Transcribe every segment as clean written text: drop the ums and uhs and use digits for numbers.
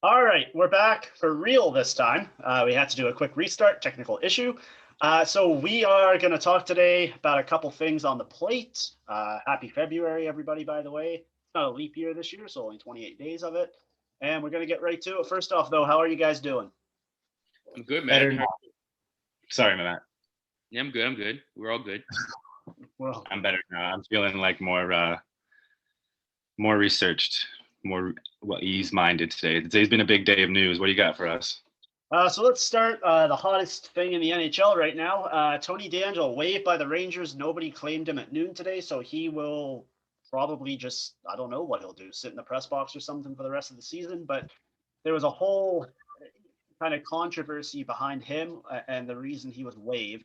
All right, we're back for real this time. We had to do a quick restart, technical issue. So we are going to talk today about a couple things on the plate. Happy February, everybody, by the way. It's not a leap year this year, so only 28 days of it. And we're going to get right to it. First off, though, how are you guys doing? I'm good, Better man. now. Sorry, Matt. Yeah, I'm good. We're all good. Well, I'm better now. I'm feeling like more researched, more ease-minded today. Today's been a big day of news. What do you got for us? so let's start the hottest thing in the NHL right now. Tony DeAngelo waived by the Rangers. Nobody claimed him at noon today, so he will probably just, I don't know what he'll do, sit in the press box or something for the rest of the season. But there was a whole kind of controversy behind him and the reason he was waived.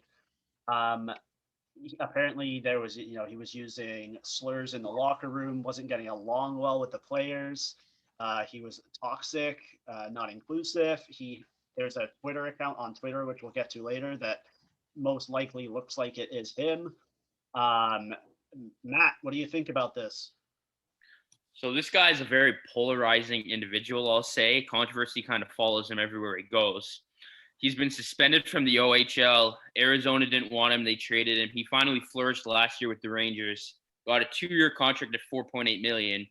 Apparently there was, he was using slurs in the locker room, wasn't getting along well with the players. He was toxic, not inclusive. There's a Twitter account on Twitter, which we'll get to later, that most likely looks like it is him. Matt, what do you think about this? So this guy is a very polarizing individual, I'll say. Controversy kind of follows him everywhere he goes. He's been suspended from the OHL. Arizona didn't want him. They traded him. He finally flourished last year with the Rangers. Got a 2-year contract at $4.8 million.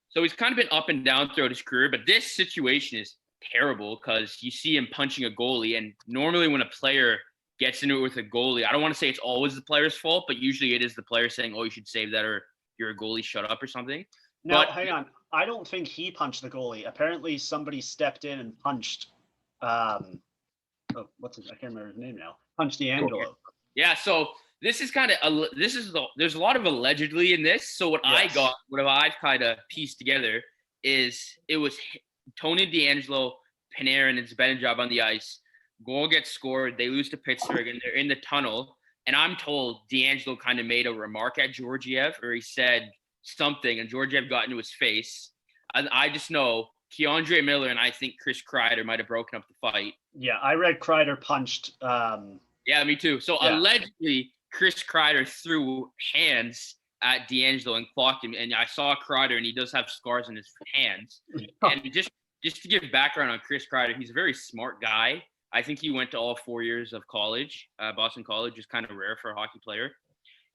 So he's kind of been up and down throughout his career, but this situation is terrible because you see him punching a goalie, and normally when a player gets into it with a goalie, I don't want to say it's always the player's fault, but usually it is the player saying, oh, you should save that, or you're a goalie, shut up or something. Now, hang on. I don't think he punched the goalie. Apparently somebody stepped in and punched I can't remember his name now. Punched DeAngelo. Yeah, so this is kind of there's a lot of allegedly in this. So what I've kind of pieced together is it was Tony DeAngelo, Panarin, and Zibanejad on the ice. Goal gets scored. They lose to Pittsburgh, and they're in the tunnel. And I'm told DeAngelo kind of made a remark at Georgiev, or he said something, and Georgiev got into his face. I just know Keandre Miller and I think Chris Kreider might have broken up the fight. Yeah, I read Kreider punched. Yeah, me too. So allegedly, Chris Kreider threw hands at DeAngelo and clocked him. And I saw Kreider, and he does have scars on his hands. And just to give background on Chris Kreider, he's a very smart guy. I think he went to all 4 years of college. Boston College is kind of rare for a hockey player.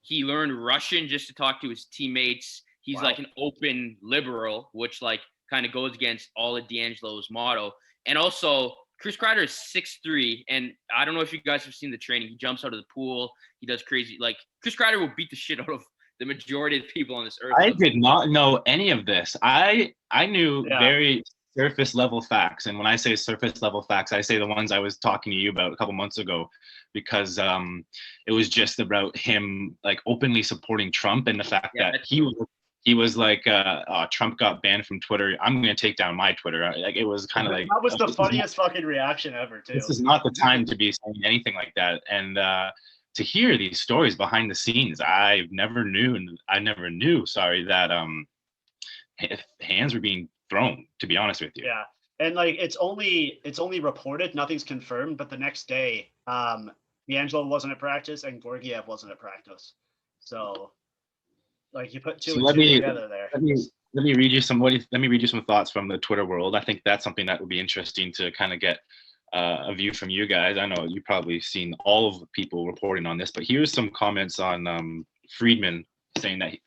He learned Russian just to talk to his teammates. He's like an open liberal, which kind of goes against all of DeAngelo's motto. And also, Chris Kreider is 6'3", and I don't know if you guys have seen the training. He jumps out of the pool. He does crazy. Chris Kreider will beat the shit out of the majority of the people on this earth. I did not know any of this. I knew very surface level facts, and when I say surface level facts, I say the ones I was talking to you about a couple months ago, because it was just about him openly supporting Trump and the fact that he was like, Trump got banned from Twitter. I'm going to take down my Twitter. It was kind of like that was the funniest fucking reaction ever, too. This is not the time to be saying anything like that. And to hear these stories behind the scenes, I never knew that hands were being thrown, to be honest with you. Yeah. And it's only reported, nothing's confirmed, but the next day, DeAngelo wasn't at practice and Georgiev wasn't at practice. So you put two and two together there. Let me read you some thoughts from the Twitter world. I think that's something that would be interesting to kind of get a view from you guys. I know you've probably seen all of the people reporting on this, but here's some comments on Friedman saying that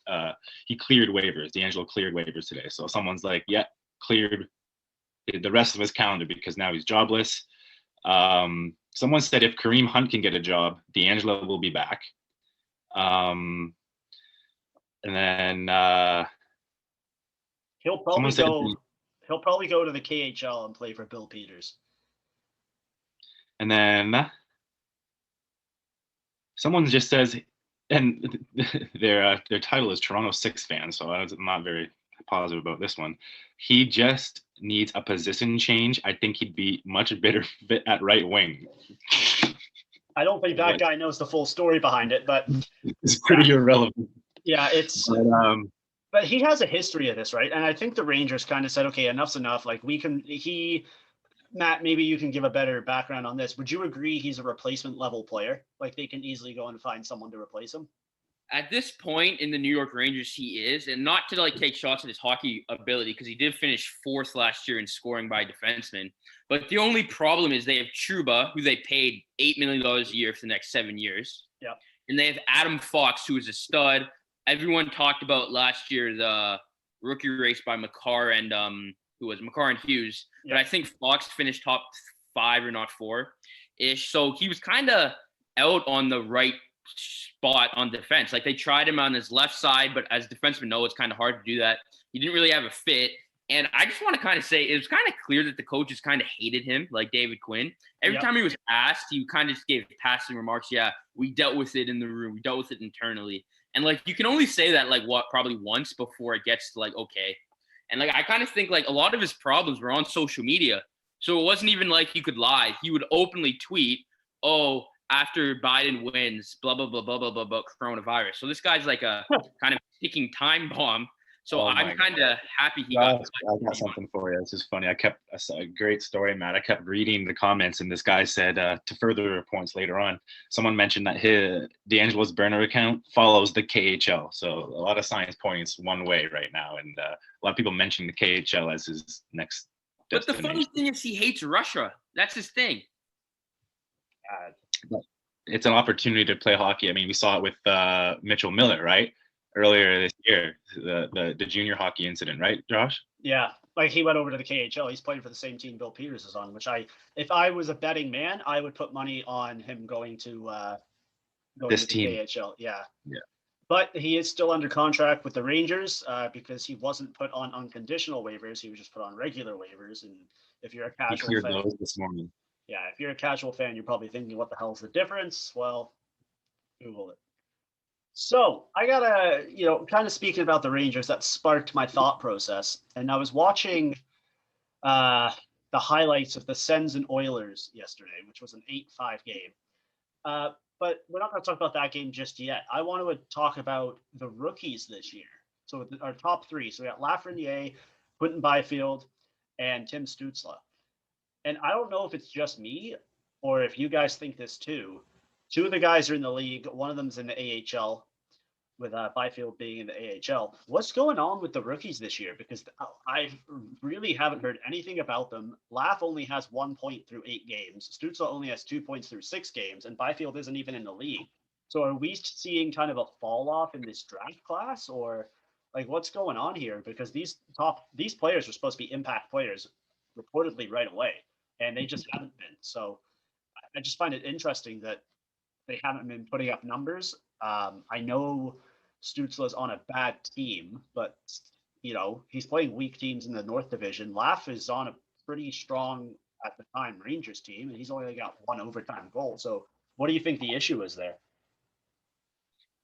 he cleared waivers. DeAngelo cleared waivers today. So someone's like, yeah, cleared the rest of his calendar because now he's jobless. Someone said if Kareem Hunt can get a job, DeAngelo will be back. And then he'll probably go to the KHL and play for Bill Peters. And then someone just says, and their title is Toronto Six fans, so I'm not very positive about this one. He just needs a position change. I think he'd be much better fit at right wing. I don't think that guy knows the full story behind it, but it's pretty irrelevant. Yeah, but he has a history of this, right? And I think the Rangers kind of said, okay, enough's enough. Matt, maybe you can give a better background on this. Would you agree he's a replacement level player? They can easily go and find someone to replace him? At this point in the New York Rangers, he is, and not to like take shots at his hockey ability because he did finish 4th last year in scoring by defensemen. But the only problem is they have Trouba, who they paid $8 million a year for the next 7 years. Yeah. And they have Adam Fox, who is a stud. Everyone talked about last year the rookie race by Makar and Makar and Hughes. Yeah. But I think Fox finished top 5 or not 4-ish. So he was kind of out on the right spot on defense. Like they tried him on his left side, but as defensemen know, it's kind of hard to do that. He didn't really have a fit. And I just want to kind of say it was kind of clear that the coaches kind of hated him, like David Quinn. Every time he was asked, he kind of just gave passing remarks. Yeah, we dealt with it in the room. We dealt with it internally. And like you can only say that like probably once before it gets to like okay. And like I kind of think like a lot of his problems were on social media. So it wasn't even like he could lie. He would openly tweet, "Oh, after Biden wins, blah, blah, blah, blah, blah, blah, blah, coronavirus." So this guy's like a kind of ticking time bomb. So I'm kind of happy he got. I got something for you. This is funny. I saw a great story, Matt. I kept reading the comments, and this guy said, to further points later on, someone mentioned that DeAngelo's burner account follows the KHL. So a lot of signs pointing it's one way right now, and a lot of people mentioning the KHL as his next But the funny thing is he hates Russia. That's his thing. It's an opportunity to play hockey. I mean, we saw it with Mitchell Miller, right? Earlier this year, the junior hockey incident, right, Josh? Yeah, like he went over to the KHL. He's playing for the same team Bill Peters is on, which if I was a betting man, I would put money on him going to this to the team. KHL. Yeah. Yeah. But he is still under contract with the Rangers because he wasn't put on unconditional waivers. He was just put on regular waivers. And if you're a casual fan, those this morning. Yeah, if you're a casual fan, you're probably thinking, what the hell is the difference? Well, Google it. So I gotta, kind of speaking about the Rangers, that sparked my thought process. And I was watching the highlights of the Sens and Oilers yesterday, which was an 8-5 game. But we're not going to talk about that game just yet. I want to talk about the rookies this year. So our top 3. So we got Lafreniere, Quentin Byfield, and Tim Stützle. And I don't know if it's just me or if you guys think this too. 2 of the guys are in the league. One of them's in the AHL, with Byfield being in the AHL. What's going on with the rookies this year? Because I really haven't heard anything about them. Laff only has 1 point through 8 games. Stützle only has 2 points through 6 games, and Byfield isn't even in the league. So are we seeing kind of a fall off in this draft class, or like what's going on here? Because these players are supposed to be impact players reportedly right away, and they just haven't been. So I just find it interesting that they haven't been putting up numbers. I know Stützle is on a bad team, but he's playing weak teams in the North Division. Laff is on a pretty strong at the time Rangers team, and he's only got 1 overtime goal. So what do you think the issue is there?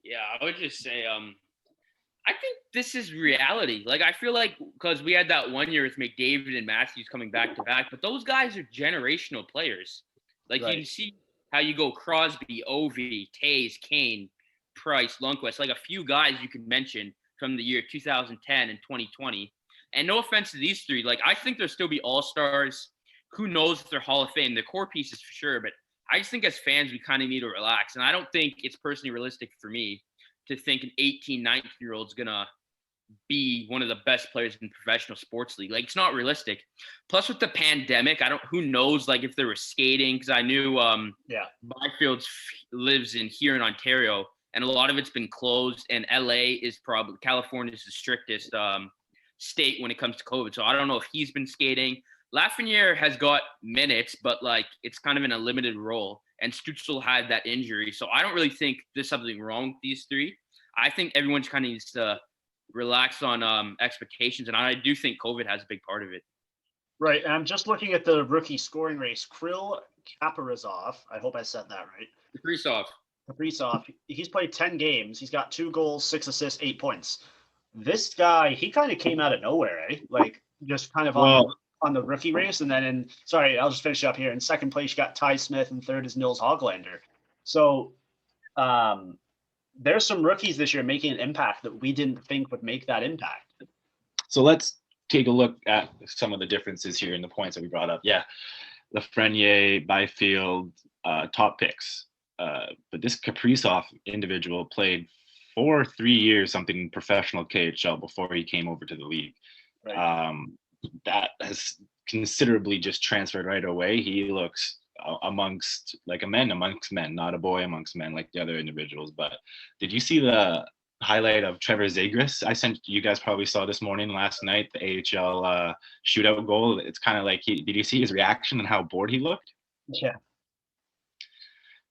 Yeah, I would just say I think this is reality. Like I feel like because we had that 1 year with McDavid and Matthews coming back to back, but those guys are generational players. Like right. You can see how you go Crosby, Ovi, Taves, Kane, Price, Lundqvist, like a few guys you could mention from the year 2010 and 2020. And no offense to these 3, like I think they'll still be all-stars. Who knows if they're Hall of Fame? They're core pieces for sure, but I just think as fans we kind of need to relax. And I don't think it's personally realistic for me to think an 18, 19-year-old's gonna be one of the best players in professional sports league. Like it's not realistic. Plus with the pandemic, who knows like if they were skating, because I knew Byfield lives here in Ontario, and a lot of it's been closed, and LA is probably California's the strictest state when it comes to COVID. So I don't know if he's been skating. Lafreniere has got minutes, but like it's kind of in a limited role, and Stützle had that injury. So I don't really think there's something wrong with these 3. I think everyone kind of needs to relax on expectations, and I do think COVID has a big part of it. Right, and I'm just looking at the rookie scoring race. Kirill Kaprizov, I hope I said that right. Kaprizov, he's played 10 games. He's got 2 goals, 6 assists, 8 points. This guy, he kind of came out of nowhere, eh? Like just kind of on the rookie race, and then I'll just finish up here. In second place, you got Ty Smith, and third is Nils Hoglander. So, there's some rookies this year making an impact that we didn't think would make that impact. So let's take a look at some of the differences here in the points that we brought up. Yeah, Lafreniere, Byfield, top picks. But this Kaprizov individual played for 3 years something in professional KHL before he came over to the league. Right. That has considerably just transferred right away. He looks amongst like a man amongst men, not a boy amongst men like the other individuals. But did you see the highlight of Trevor Zegras? I sent you guys, probably saw this morning, last night, the AHL shootout goal. It's kind of like, did you see his reaction and how bored he looked? Yeah.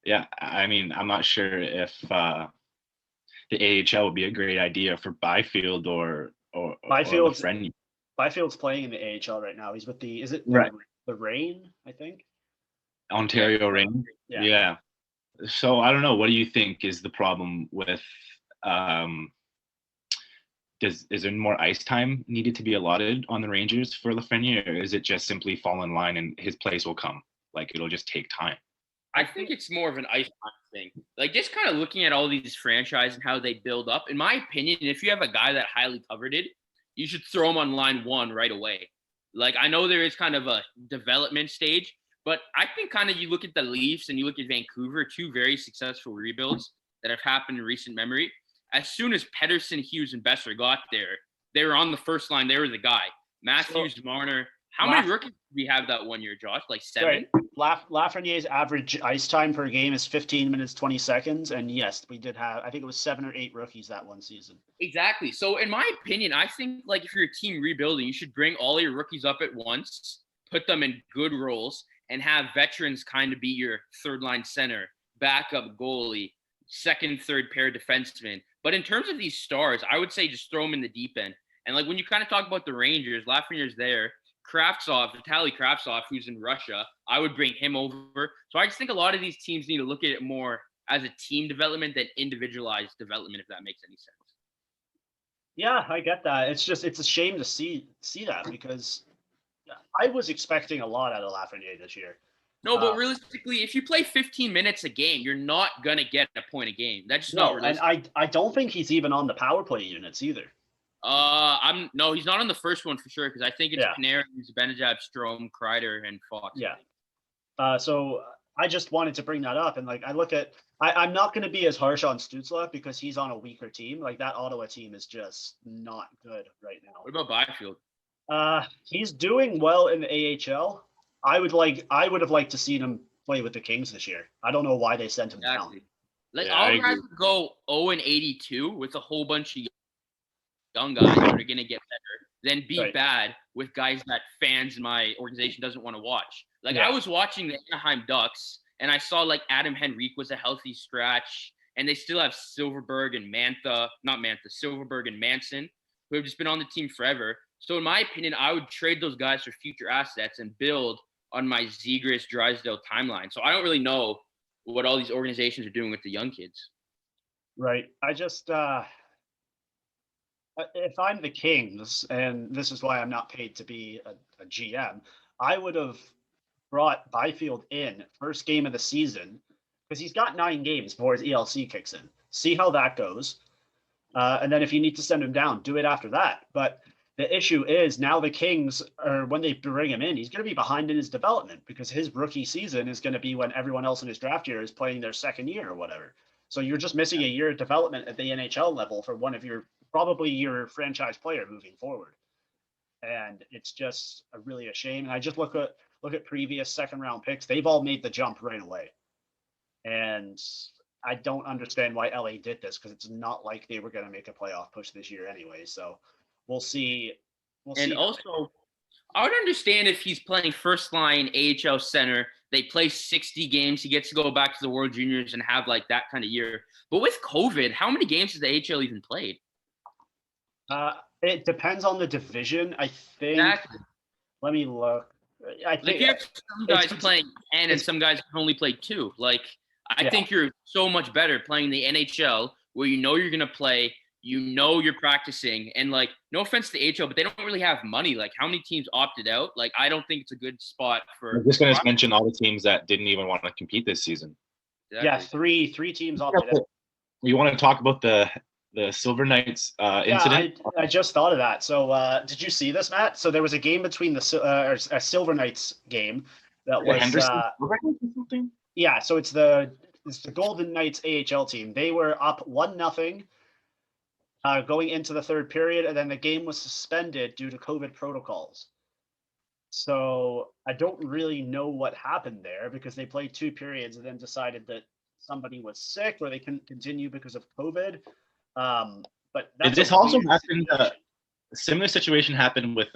Yeah, I mean, I'm not sure if the AHL would be a great idea for Byfield or Byfield's Lafreniere. Byfield's playing in the AHL right now. He's with Right. the Reign, I think. Ontario Reign. Yeah. So I don't know. What do you think is the problem with? Is there more ice time needed to be allotted on the Rangers for Lafreniere, or is it just simply fall in line and his place will come? Like, it'll just take time. I think it's more of an ice time thing. Like, just kind of looking at all these franchises and how they build up. In my opinion, if you have a guy that highly coveted, you should throw him on line one right away. Like, I know there is kind of a development stage, but I think kind of you look at the Leafs and you look at Vancouver, two very successful rebuilds that have happened in recent memory. As soon as Pettersson, Hughes, and Besser got there, they were on the first line. They were the guy. Matthews, Marner. How many rookies did we have that 1 year, Josh? Like 7? Right. Lafreniere's average ice time per game is 15 minutes, 20 seconds. And yes, we did have, I think it was 7 or 8 rookies that one season. Exactly. So in my opinion, I think like if you're a team rebuilding, you should bring all your rookies up at once, put them in good roles, and have veterans kind of be your third line center, backup goalie, second, third pair defenseman. But in terms of these stars, I would say just throw them in the deep end. And like when you kind of talk about the Rangers, Lafreniere's there. Vitaly Kravtsov, who's in Russia, I would bring him over. So I just think a lot of these teams need to look at it more as a team development than individualized development, if that makes any sense. Yeah, I get that. It's a shame to see that, because I was expecting a lot out of Lafreniere this year. No, but realistically, if you play 15 minutes a game, you're not going to get a point a game. That's just not realistic. And I don't think he's even on the power play units either. No, he's not on the first one for sure, because I think it's Panarin, Benajab, Strome, Kreider, and Fox. Yeah. So I just wanted to bring that up, and like I look at, I'm not going to be as harsh on Stützle because he's on a weaker team. Like that Ottawa team is just not good right now. What about Byfield? He's doing well in the AHL. I would have liked to see him play with the Kings this year. I don't know why they sent him down. Like I'd rather go 0-82 with a whole bunch of young guys that are going to get better than be bad with guys that fans in my organization doesn't want to watch. Like I was watching the Anaheim Ducks and I saw like Adam Henrique was a healthy scratch, and they still have Silverberg and Silverberg and Manson, who have just been on the team forever. So in my opinion, I would trade those guys for future assets and build on my Zegras Drysdale timeline. So I don't really know what all these organizations are doing with the young kids. Right. I just if I'm the Kings, and this is why I'm not paid to be a GM, I would have brought Byfield in first game of the season, because he's got 9 games before his ELC kicks in. See how that goes. And then if you need to send him down, do it after that. But the issue is now the Kings, or when they bring him in, he's going to be behind in his development, because his rookie season is going to be when everyone else in his draft year is playing their second year or whatever. So you're just missing a year of development at the NHL level for one of probably your franchise player moving forward. And it's just really a shame. And I just look at previous second round picks. They've all made the jump right away. And I don't understand why LA did this, because it's not like they were going to make a playoff push this year anyway. So we'll see. And also, I would understand if he's playing first line AHL center. They play 60 games. He gets to go back to the World Juniors and have like that kind of year. But with COVID, how many games has the AHL even played? It depends on the division, I think. Exactly. Let me look. I think you have some guys playing 10 and some guys can only play 2. Like, I think you're so much better playing the NHL, where you know you're going to play, you know you're practicing, and like, no offense to the AHL, but they don't really have money. Like, how many teams opted out? Like, I don't think it's a good spot for. I'm just going to mention all the teams that didn't even want to compete this season. Exactly. Yeah, three teams opted out. You want to talk about the Silver Knights incident? I just thought of that. So did you see this, Matt? So there was a game between a Silver Knights game that was Henderson or something? Yeah, so it's the Golden Knights AHL team. They were up 1-0 going into the third period, and then the game was suspended due to COVID protocols. So I don't really know what happened there because they played 2 periods and then decided that somebody was sick or they couldn't continue because of COVID. But that's this also happened. Situation. A similar situation happened with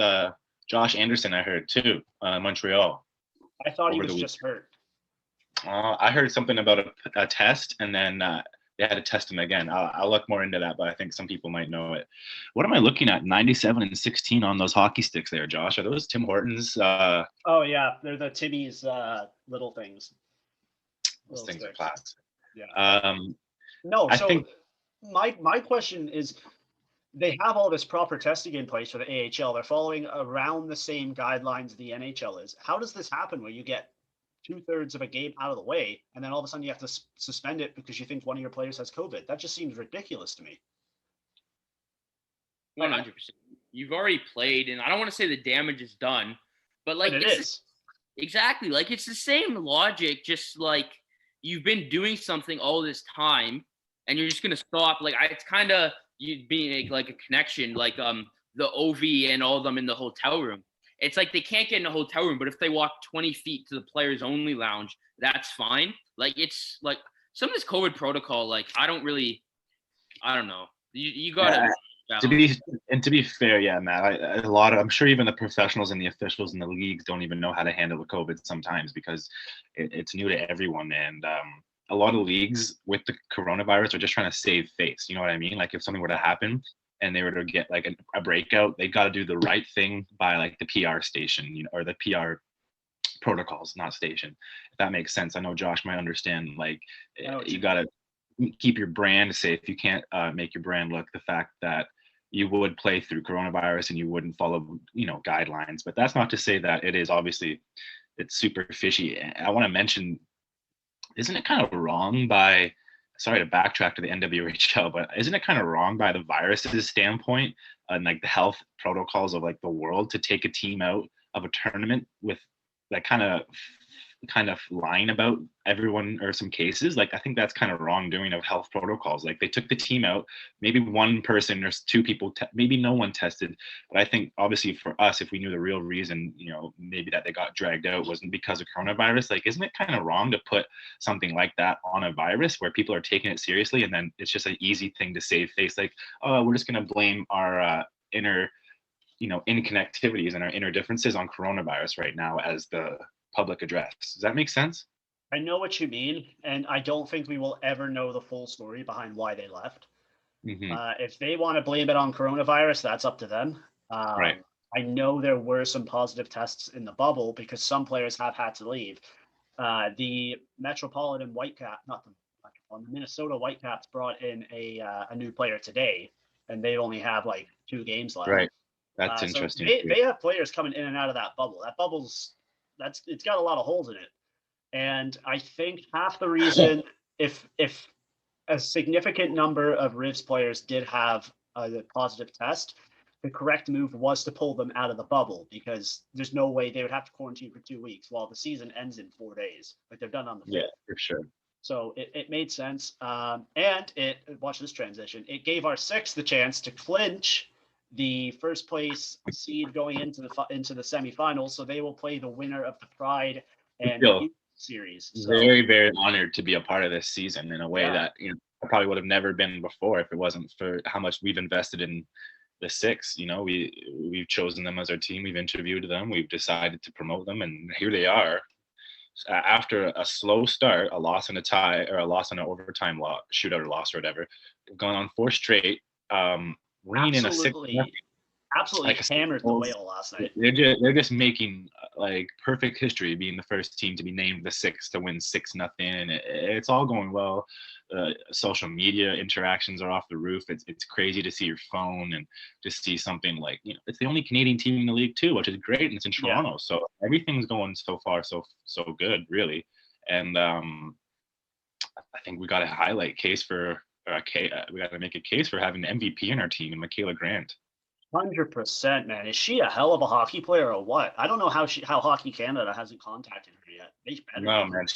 Josh Anderson. I heard too, Montreal. I thought he was just hurt. I heard something about a test, and then they had to test him again. I'll look more into that, but I think some people might know it. What am I looking at? 97 and 16 on those hockey sticks there, Josh. Are those Tim Hortons? Oh yeah, they're the Timmy's little things. Those things are classic. Yeah. No, so I think my question is, they have all this proper testing in place for the AHL. They're following around the same guidelines the NHL is. How does this happen where you get 2/3 of a game out of the way, and then all of a sudden you have to suspend it because you think one of your players has COVID? That just seems ridiculous to me. 100%. You've already played, and I don't want to say the damage is done, but like it is. Exactly. Like it's the same logic, just like you've been doing something all this time, and you're just gonna stop. Like it's kind of you being like a connection, like the OV and all of them in the hotel room. It's like they can't get in a hotel room, but if they walk 20 feet to the players only lounge, that's fine. Like it's like some of this COVID protocol, like I don't know. You gotta to be fair, yeah, Matt. I'm sure even the professionals and the officials in the leagues don't even know how to handle the COVID sometimes because it's new to everyone, and a lot of leagues with the coronavirus are just trying to save face. You know what I mean? Like if something were to happen and they were to get like a breakout, they got to do the right thing by like the PR station, or the PR protocols, not station. If that makes sense. I know Josh might understand. Like you got to keep your brand safe. You can't make your brand look the fact that you would play through coronavirus and you wouldn't follow, guidelines. But that's not to say that it is obviously it's super fishy. I want to mention, isn't it kind of wrong by, sorry to backtrack to the NWHL, but isn't it kind of wrong by the virus's standpoint and like the health protocols of like the world to take a team out of a tournament with that kind of lying about everyone or some cases? Like I think that's kind of wrongdoing of health protocols. Like they took the team out, maybe one person or 2 people, maybe no one tested. But I think obviously for us, if we knew the real reason, maybe that they got dragged out wasn't because of coronavirus, like isn't it kind of wrong to put something like that on a virus where people are taking it seriously and then it's just an easy thing to save face? Like, oh, we're just going to blame our inner, inconnectivities and our inner differences on coronavirus right now as the public address. Does that make sense? I know what you mean, and I don't think we will ever know the full story behind why they left. Mm-hmm. If they want to blame it on coronavirus, that's up to them. Right. I know there were some positive tests in the bubble because some players have had to leave. The Metropolitan Whitecap, not the Minnesota Whitecaps brought in a new player today, and they only have like 2 games left. Right. That's interesting. So they have players coming in and out of that bubble. That bubble's it's got a lot of holes in it. And I think half the reason, if a significant number of Rivs players did have a positive test, the correct move was to pull them out of the bubble because there's no way they would have to quarantine for 2 weeks while the season ends in 4 days. Like they're done on the 5th. Yeah, for sure. So it made sense. And watch this transition. It gave our 6th the chance to clinch the first place seed going into the semifinals, so they will play the winner of the Pride and series. So, very, very honored to be a part of this season in a way that I probably would have never been before if it wasn't for how much we've invested in the 6. We've chosen them as our team. We've interviewed them. We've decided to promote them, and here they are. After a slow start, a loss and a tie, or a loss and an overtime shootout or loss or whatever, they've gone on 4 straight. Winning in a 6. Absolutely like hammered the Whale last night. They're just making like perfect history, being the first team to be named the 6th to win 6-0. It's all going well. Social media interactions are off the roof. It's crazy to see your phone and to see something like it's the only Canadian team in the league too, which is great, and it's in Toronto. Yeah. So everything's going so far so good, really. And I think we got to highlight we got to make a case for having the MVP in our team, and Michaela Grant. 100%, man. Is she a hell of a hockey player or what? I don't know how Hockey Canada hasn't contacted her yet. They better. No, man,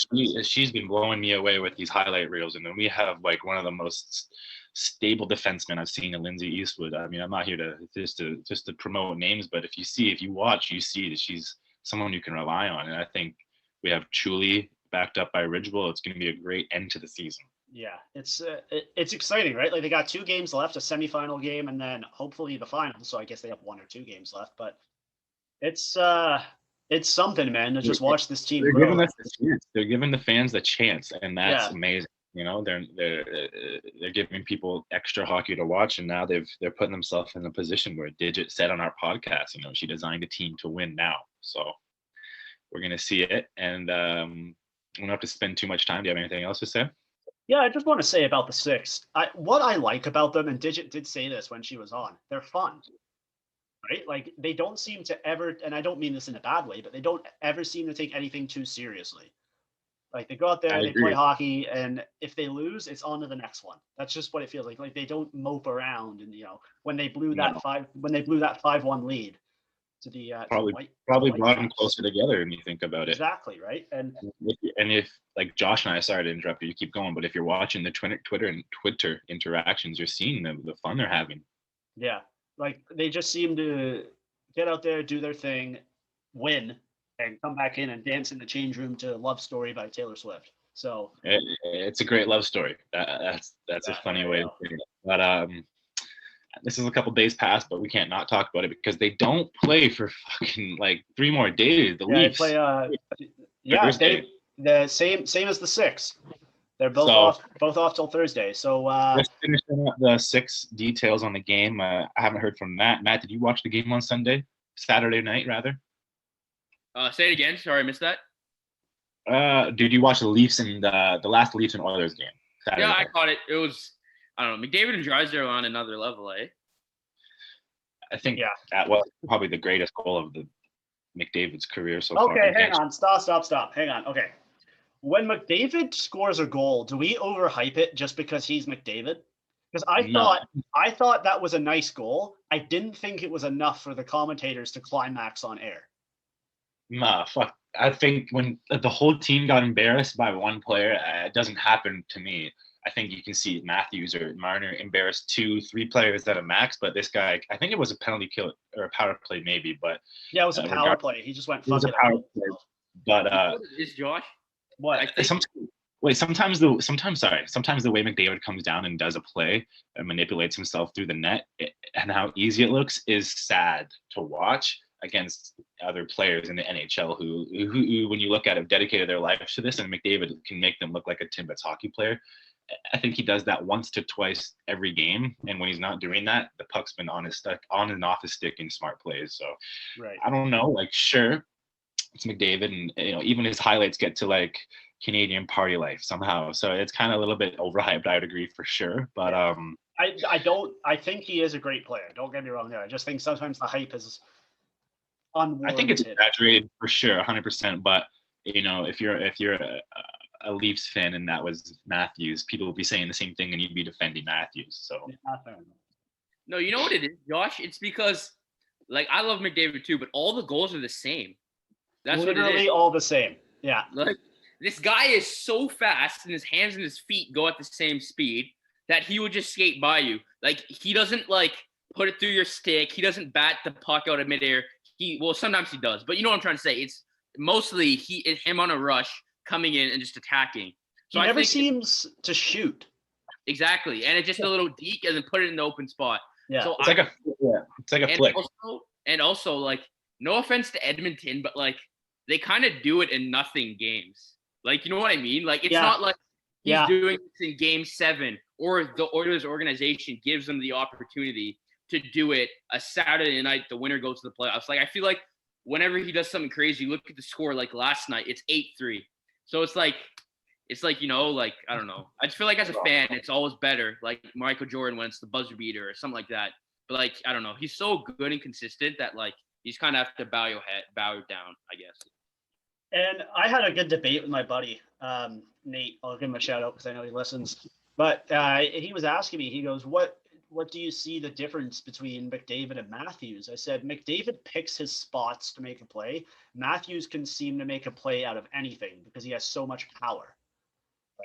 she's been blowing me away with these highlight reels, and then we have like one of the most stable defensemen I've seen in Lindsay Eastwood. I mean, I'm not here to just to promote names, but if you watch, you see that she's someone you can rely on, and I think we have Chuli backed up by Ridgewell. It's going to be a great end to the season. Yeah, it's exciting, right? Like they got 2 games left, a semifinal game, and then hopefully the final. So I guess they have 1 or 2 games left, but it's something, man, to just watch this team grow. Giving us the chance. They're giving the fans the chance, and that's amazing. You know, they're giving people extra hockey to watch, and now they're putting themselves in a position where Digit said on our podcast, you know, she designed a team to win now. So we're gonna see it, and we don't have to spend too much time. Do you have anything else to say? Yeah, I just want to say about the Six. What I like about them, and Digit did say this when she was on, they're fun. Right? Like they don't seem to ever, and I don't mean this in a bad way, but they don't ever seem to take anything too seriously. Like they go out there, they play hockey, and if they lose, it's on to the next one. That's just what it feels like. Like they don't mope around, and when they blew that 5-1 lead to the probably brought them closer together, when you think about it. Exactly, right. And if like Josh and I, sorry to interrupt you, keep going, but if you're watching the Twitter interactions, you're seeing the fun they're having. Yeah, like they just seem to get out there, do their thing, win, and come back in and dance in the change room to "Love Story" by Taylor Swift. So it's a great love story. That's a funny way to say it. But this is a couple days past, but we can't not talk about it because they don't play for fucking like 3 more days. The Leafs. They play. The same as the Six. They're both off till Thursday. So let's finish up the 6 details on the game. I haven't heard from Matt. Matt, did you watch the game on Saturday night rather? Say it again. Sorry, I missed that. Did you watch the Leafs and the last Leafs and Oilers game? Saturday I night? caught it. It was, I don't know, McDavid and Drysdale are on another level, eh? I think that was probably the greatest goal of the McDavid's career so far. Okay, hang on. Stop. Hang on. Okay. When McDavid scores a goal, do we overhype it just because he's McDavid? Because I thought that was a nice goal. I didn't think it was enough for the commentators to climax on air. Nah, fuck. I think when the whole team got embarrassed by one player, it doesn't happen to me. I think you can see Matthews or Marner embarrassed 2-3 players at a max, but this guy, I think it was a penalty kill or a power play maybe, but yeah, it was a power play. He just went. It was a power play, but is Josh? What? Sometimes the way McDavid comes down and does a play and manipulates himself through the net, and how easy it looks is sad to watch against other players in the NHL who when you look at it, dedicated their lives to this, and McDavid can make them look like a Timbits hockey player. I think he does that once to twice every game, and when he's not doing that, the puck's been on and off his stick in smart plays. So right. I don't know, like sure, it's McDavid, and even his highlights get to like Canadian party life somehow. So it's kind of a little bit overhyped, I would agree for sure. But I think he is a great player. Don't get me wrong there. I just think sometimes the hype is unwarranted. I think it's exaggerated for sure, 100%. But if you're a Leafs fan and that was Matthews, people will be saying the same thing and you'd be defending Matthews. So no, you know what it is, Josh? It's because like I love McDavid too, but all the goals are the same. That's literally all the same. Yeah. Like this guy is so fast and his hands and his feet go at the same speed that he would just skate by you. Like he doesn't like put it through your stick. He doesn't bat the puck out of midair. Sometimes he does, but you know what I'm trying to say? It's mostly him on a rush coming in and just attacking. So he never seems to shoot. Exactly. And it's just a little deke and then put it in the open spot. Yeah. So it's like a flick. Also, like, no offense to Edmonton, but like they kind of do it in nothing games. Like, you know what I mean? Like, it's not like he's doing this in game 7 or the Oilers organization gives them the opportunity to do it a Saturday night, the winner goes to the playoffs. Like, I feel like whenever he does something crazy, look at the score, like last night, it's 8-3. So it's like, like, I don't know. I just feel like as a fan, it's always better. Like Michael Jordan when it's the buzzer beater or something like that. But like, I don't know. He's so good and consistent that like, he's kind of have to bow down, I guess. And I had a good debate with my buddy, Nate. I'll give him a shout out because I know he listens. But he was asking me, he goes, what what do you see the difference between McDavid and Matthews? I said McDavid picks his spots to make a play. Matthews can seem to make a play out of anything because he has so much power,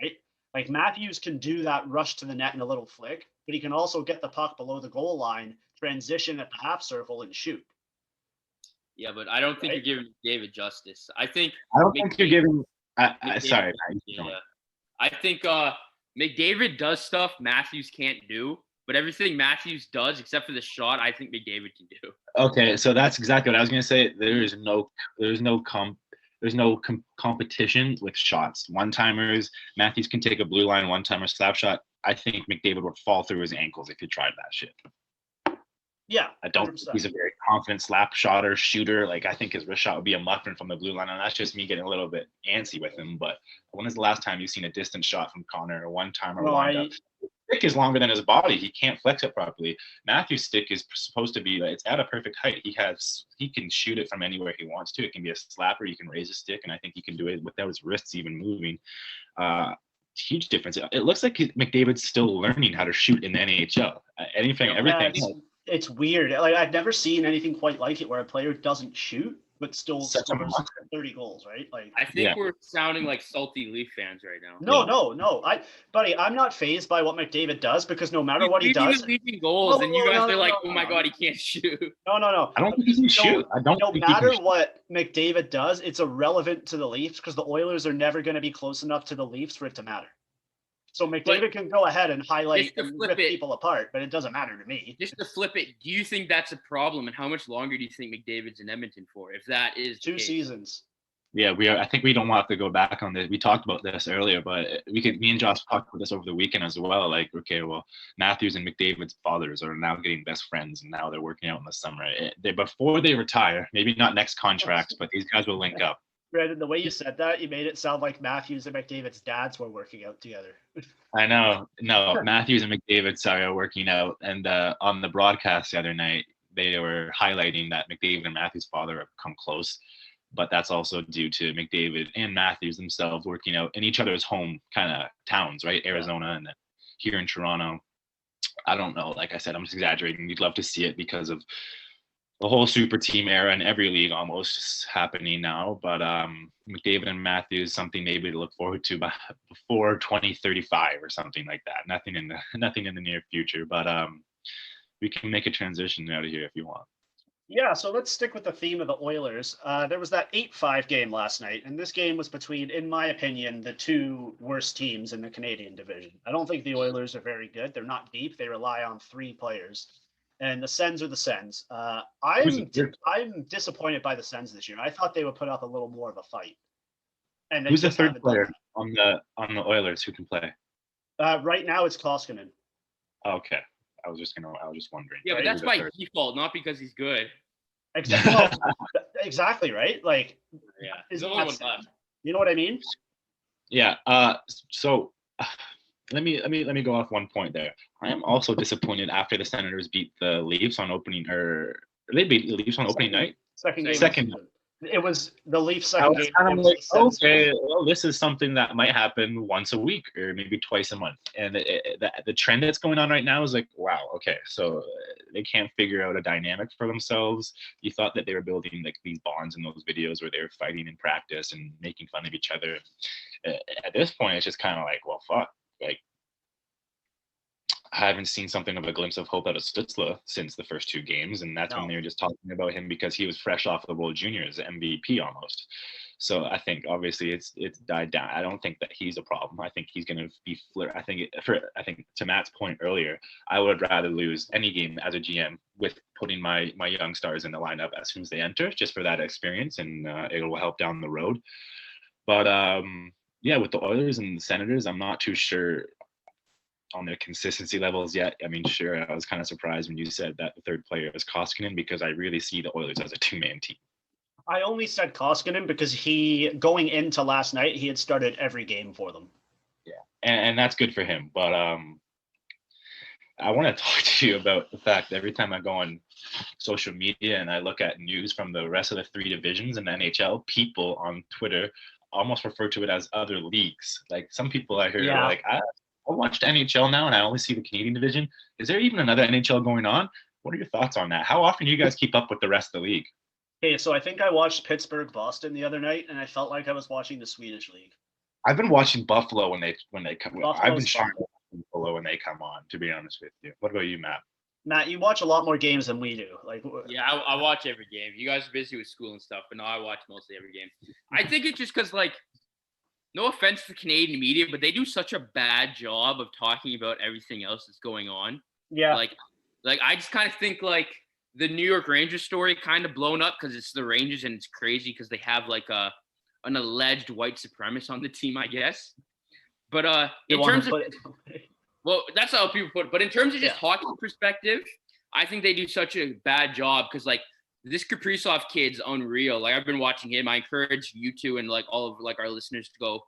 right? Like Matthews can do that rush to the net in a little flick, but he can also get the puck below the goal line, transition at the half circle, and shoot. Yeah, but I don't think you're giving McDavid justice. I don't think you're giving. Sorry. Yeah. I think McDavid does stuff Matthews can't do, but everything Matthews does, except for the shot, I think McDavid can do. Okay, so that's exactly what I was gonna say. There's no competition with shots. One-timers, Matthews can take a blue line one-timer slap shot. I think McDavid would fall through his ankles if he tried that shit. Yeah, I don't think he's a very confident slap shotter, shooter. Like, I think his wrist shot would be a muffin from the blue line, and that's just me getting a little bit antsy with him. But when is the last time you've seen a distant shot from Connor, or one-timer lined up? His stick is longer than his body. He can't flex it properly. Matthew's stick is supposed to be, it's at a perfect height. He can shoot it from anywhere he wants to. It can be a slapper. You can raise a stick, and I think he can do it without his wrists even moving. Huge difference. It looks like McDavid's still learning how to shoot in the NHL. Everything. It's weird. Like, I've never seen anything quite like it where a player doesn't shoot but still scores 30 goals, right? Like, I think we're sounding like salty Leaf fans right now. No. I'm not fazed by what McDavid does because no matter what he does, leaving goals, and you guys are like, "Oh my god, he can't shoot." No. I don't think he can shoot. No matter what McDavid does, it's irrelevant to the Leafs because the Oilers are never going to be close enough to the Leafs for it to matter. So McDavid can go ahead and highlight and rip people apart, but it doesn't matter to me. Just to flip it, do you think that's a problem, and how much longer do you think McDavid's in Edmonton for? If that is 2 seasons. Yeah, I think we don't want to go back on this. We talked about this earlier, but me and Josh talked about this over the weekend as well. Like, okay, well, Matthews and McDavid's fathers are now getting best friends, and now they're working out in the summer. Before they retire, maybe not next contracts, but these guys will link up. Brandon, the way you said that, you made it sound like Matthews and McDavid's dads were working out together. I know. No, Matthews and McDavid are working out. And on the broadcast the other night, they were highlighting that McDavid and Matthews' father have come close. But that's also due to McDavid and Matthews themselves working out in each other's home kind of towns, right? Arizona and then here in Toronto. I don't know. Like I said, I'm just exaggerating. You'd love to see it because of the whole super team era in every league almost is happening now. But McDavid and Matthews, something maybe to look forward to before 2035 or something like that. Nothing in the near future, but we can make a transition out of here if you want. Yeah, so let's stick with the theme of the Oilers. There was that 8-5 game last night, and this game was between, in my opinion, the two worst teams in the Canadian division. I don't think the Oilers are very good. They're not deep. They rely on 3 players. And the Sens are the Sens. I'm disappointed by the Sens this year. I thought they would put up a little more of a fight. And who's the third player on the Oilers who can play? Right now, it's Koskinen. Okay, I was just wondering. Yeah, but that's by default, not because he's good. Exactly. Exactly right. Like, yeah, there's only one left. You know what I mean? Yeah. So. Let me go off one point there. I am also disappointed after the Senators beat the Leafs on opening, or they beat the Leafs on opening night. Second game. Second. It was the Leafs' second game. I'm like, okay, well, this is something that might happen once a week or maybe twice a month. And the trend that's going on right now is like, wow, okay, so they can't figure out a dynamic for themselves. You thought that they were building like these bonds in those videos where they were fighting in practice and making fun of each other. At this point, it's just kind of like, well, fuck. Like, I haven't seen something of a glimpse of hope out of Stützle since the first 2 games, and that's when they were just talking about him because he was fresh off the World Juniors MVP almost. So I think obviously it's died down. I don't think that he's a problem. I think he's going to be I think to Matt's point earlier, I would rather lose any game as a GM with putting my young stars in the lineup as soon as they enter, just for that experience, and it will help down the road. But yeah, with the Oilers and the Senators, I'm not too sure on their consistency levels yet. I mean, sure, I was kind of surprised when you said that the third player is Koskinen because I really see the Oilers as a 2-man team. I only said Koskinen because going into last night, he had started every game for them. Yeah, and that's good for him. But I want to talk to you about the fact that every time I go on social media and I look at news from the rest of the 3 divisions in the NHL, people on Twitter almost refer to it as other leagues. Like, some people I hear are like, I watched NHL now, and I only see the Canadian division. Is there even another NHL going on? What are your thoughts on that? How often do you guys keep up with the rest of the league? Okay, so I think I watched Pittsburgh-Boston the other night, and I felt like I was watching the Swedish league. I've been watching Buffalo when they come. I've been Buffalo's trying fun. to watch Buffalo when they come on. To be honest with you, what about you, Matt? Matt, you watch a lot more games than we do. Like, Yeah, I watch every game. You guys are busy with school and stuff, but no, I watch mostly every game. I think it's just because, like, no offense to Canadian media, but they do such a bad job of talking about everything else that's going on. yeah, Like I just kind of think like the New York Rangers story kind of blown up because it's the Rangers and it's crazy because they have like an alleged white supremacist on the team, I guess. But in terms of well, that's how people put it. But in terms of just hockey perspective, I think they do such a bad job because like this Kaprizov kid's unreal. Like I've been watching him. I encourage you two and like all of like our listeners to go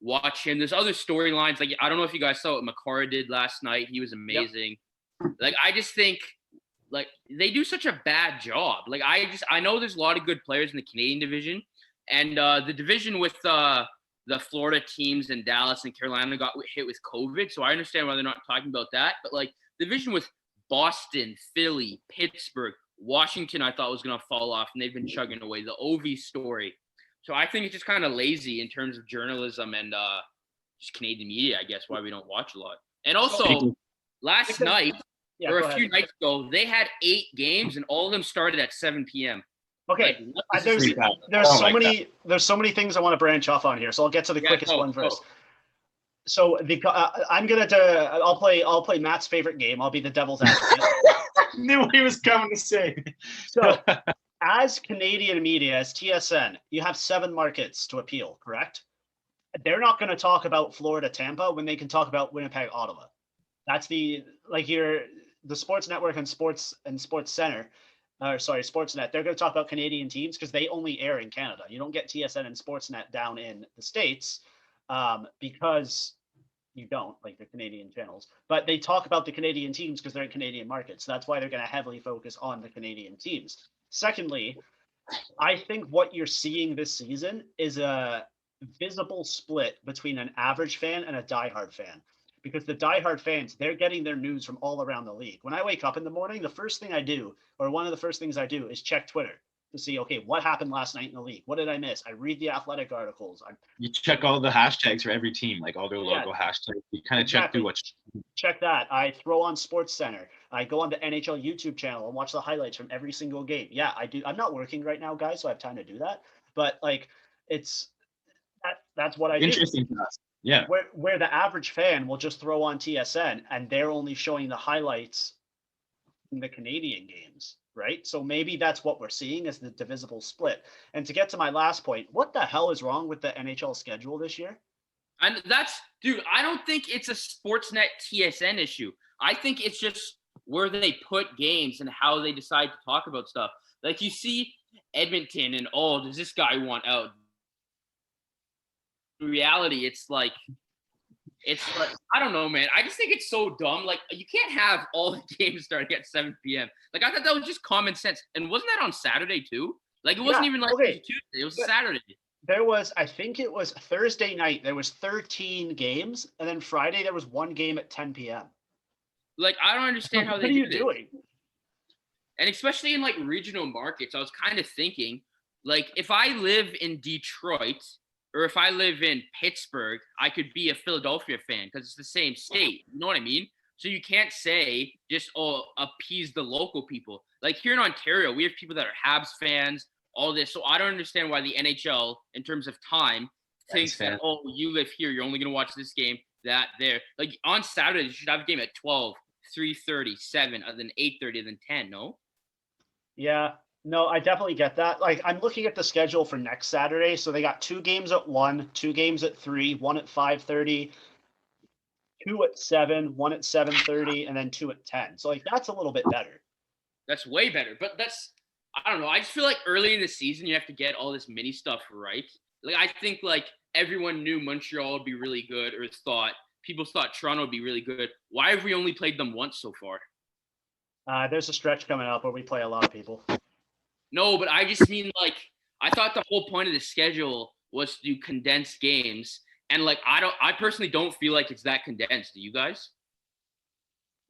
watch him. There's other storylines. Like I don't know if you guys saw what Makara did last night. He was amazing. Yep. Like I just think like they do such a bad job. Like I know there's a lot of good players in the Canadian division, and the division with the Florida teams and Dallas and Carolina got hit with COVID. So I understand why they're not talking about that. But like the division with Boston, Philly, Pittsburgh, Washington, I thought was going to fall off, and they've been chugging away. The OV story. So I think it's just kind of lazy in terms of journalism and just Canadian media, I guess, why we don't watch a lot. And also, last night, or a few nights ago, they had 8 games, and all of them started at 7 p.m. Okay, like, there's so many things I want to branch off on here, so I'll get to the quickest one first. So I'll play Matt's favorite game. I'll be the devil's advocate. Knew what he was coming to say. So, as Canadian media, as TSN, you have 7 markets to appeal, correct? They're not going to talk about Florida, Tampa when they can talk about Winnipeg, Ottawa. That's the Sports Network and Sports Center. Sportsnet. They're going to talk about Canadian teams because they only air in Canada. You don't get TSN and Sportsnet down in the States because you don't, like the Canadian channels. But they talk about the Canadian teams because they're in Canadian markets. So that's why they're going to heavily focus on the Canadian teams. Secondly, I think what you're seeing this season is a visible split between an average fan and a diehard fan. Because the diehard fans, they're getting their news from all around the league. When I wake up in the morning, the first thing I do, or one of the first things I do, is check Twitter to see, okay, what happened last night in the league? What did I miss? I read the Athletic articles. You check all the hashtags for every team, like all their logo hashtags. You kind of check through Check that. I throw on Sports Center. I go on the NHL YouTube channel and watch the highlights from every single game. Yeah, I do. I'm not working right now, guys, so I have time to do that. But like, that's what I do. Interesting to us. Yeah. Where the average fan will just throw on TSN and they're only showing the highlights in the Canadian games, right? So maybe that's what we're seeing as the divisible split. And to get to my last point, what the hell is wrong with the NHL schedule this year? And dude, I don't think it's a Sportsnet TSN issue. I think it's just where they put games and how they decide to talk about stuff. Like you see Edmonton and, does this guy want out? Reality, it's like I don't know, man. I just think it's so dumb. Like you can't have all the games starting at 7 p.m. Like I thought that was just common sense. And wasn't that on Saturday too? Like it wasn't even like Tuesday. It was Saturday. There was, I think it was Thursday night. There was 13 games, and then Friday there was 1 game at 10 p.m. Like I don't understand how they do it. What are you doing? And especially in like regional markets, I was kind of thinking, like if I live in Detroit. Or if I live in Pittsburgh, I could be a Philadelphia fan because it's the same state. You know what I mean? So you can't say just, appease the local people. Like here in Ontario, we have people that are Habs fans, all this. So I don't understand why the NHL, in terms of time, thinks that, you live here, you're only going to watch this game, that, there. Like on Saturday, you should have a game at 12, 3:30, 7, and then 8:30, and then 10, no? Yeah. No, I definitely get that. Like, I'm looking at the schedule for next Saturday. So they got 2 games at 1, 2 games at 3, 1 at 5:30, 2 at 7, 1 at 7:30, and then 2 at 10. So like that's a little bit better. That's way better. But I don't know. I just feel like early in the season you have to get all this mini stuff right. Like I think like everyone knew Montreal would be really good, or people thought Toronto would be really good. Why have we only played them once so far? There's a stretch coming up where we play a lot of people. No, but I just mean like I thought the whole point of the schedule was to do condensed games And like, I personally don't feel like it's that condensed. Do you guys?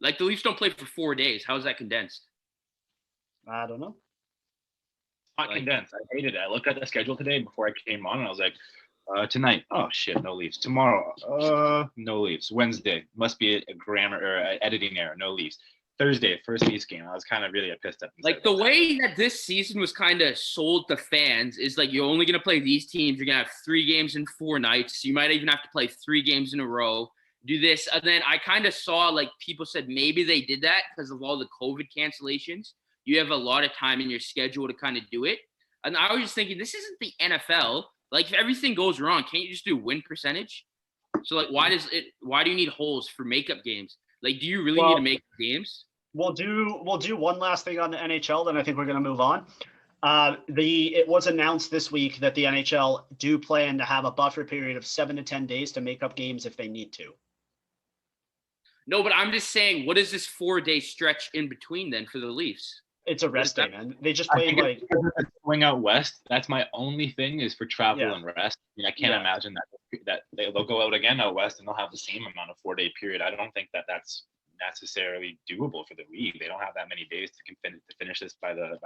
Like, the Leafs don't play for 4 days. How is that condensed? I don't know. Not condensed. I hated it. I looked at the schedule today before I came on, and I was like, tonight, oh shit, no Leafs. Tomorrow, no Leafs. Wednesday, must be a grammar or an editing error, no Leafs. Thursday, first Leafs game. I was kind of really pissed at. Like, the way that this season was kind of sold to fans is like, you're only going to play these teams. You're going to have 3 games in 4 nights. You might even have to play 3 games in a row. Do this. And then I kind of saw like people said maybe they did that because of all the COVID cancellations. You have a lot of time in your schedule to kind of do it. And I was just thinking, this isn't the NFL. Like, if everything goes wrong, can't you just do win percentage? So like, why do you need holes for makeup games? Like, do you really need to make games? We'll do one last thing on the NHL, then I think we're going to move on. It was announced this week that the NHL do plan to have a buffer period of 7 to 10 days to make up games if they need to. No, but I'm just saying, what is this 4-day stretch in between then for the Leafs? It's a rest day, man. They just played like going out west. That's my only thing is for travel and rest. I mean, I can't imagine that they'll go out again out west and they'll have the same amount of 4-day period. I don't think that that's necessarily doable for the league. They don't have that many days to finish this by the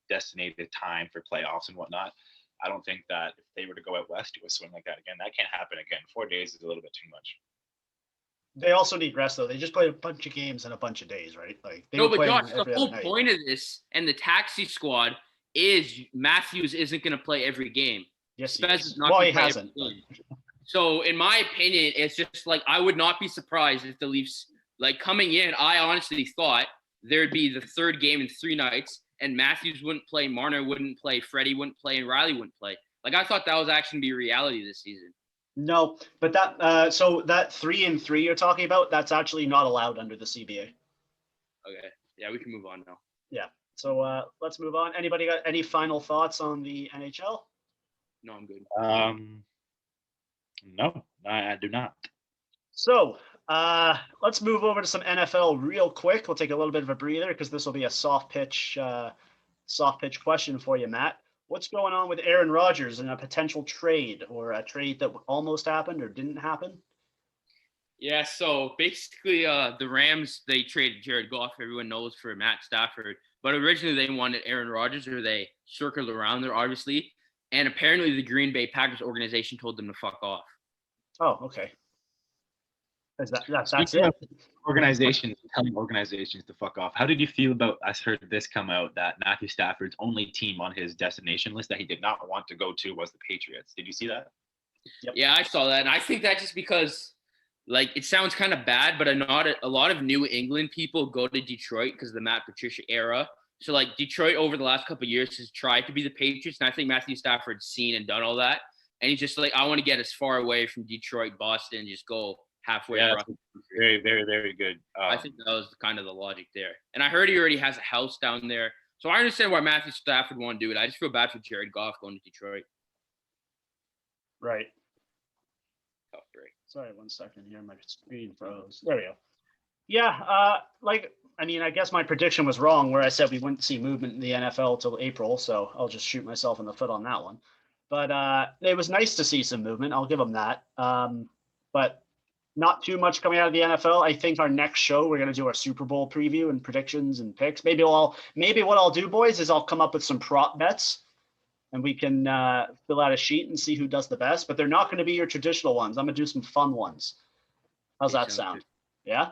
designated time for playoffs and whatnot. I don't think that if they were to go out west to a swing like that again, that can't happen again. 4 days is a little bit too much. They also need rest, though. They just played a bunch of games in a bunch of days, right? Like no, but Josh, the whole point of this and the taxi squad is Matthews isn't going to play every game. Yes, he is. He hasn't. So, in my opinion, it's just like I would not be surprised if the Leafs, like coming in, I honestly thought there'd be the 3rd game in 3 nights, and Matthews wouldn't play, Marner wouldn't play, Freddie wouldn't play, and Riley wouldn't play. Like, I thought that was actually going to be reality this season. No, but that so that 3 and 3 you're talking about, that's actually not allowed under the CBA. Okay. Yeah, we can move on now. Yeah. So let's move on. Anybody got any final thoughts on the NHL? No, I'm good. No, I do not. So let's move over to some NFL real quick. We'll take a little bit of a breather because this will be a soft pitch question for you, Matt. What's going on with Aaron Rodgers and a potential trade or a trade that almost happened or didn't happen? Yeah, so basically the Rams, they traded Jared Goff, everyone knows, for Matt Stafford. But originally they wanted Aaron Rodgers, or they circled around there, obviously. And apparently the Green Bay Packers organization told them to fuck off. Oh, okay. That's it. Organizations telling organizations to fuck off. How did you feel about? I heard this come out that Matthew Stafford's only team on his destination list that he did not want to go to was the Patriots. Did you see that? Yep. Yeah, I saw that, and I think that just because, like, it sounds kind of bad, but a lot of New England people go to Detroit because of the Matt Patricia era. So, like, Detroit over the last couple of years has tried to be the Patriots, and I think Matthew Stafford's seen and done all that, and he's just like, I want to get as far away from Detroit, Boston, just go halfway across. Very, very, very good. I think that was kind of the logic there. And I heard he already has a house down there. So I understand why Matthew Stafford won't do it. I just feel bad for Jared Goff going to Detroit. Right. Tough break. Sorry, 1 second here. My screen froze. There we go. Yeah, I guess my prediction was wrong where I said we wouldn't see movement in the NFL till April, so I'll just shoot myself in the foot on that one. But it was nice to see some movement. I'll give them that. But not too much coming out of the NFL. I think our next show, we're going to do our Super Bowl preview and predictions and picks. Maybe what I'll do, boys, is I'll come up with some prop bets and we can fill out a sheet and see who does the best. But they're not going to be your traditional ones. I'm going to do some fun ones. How's that sound? Good. Yeah?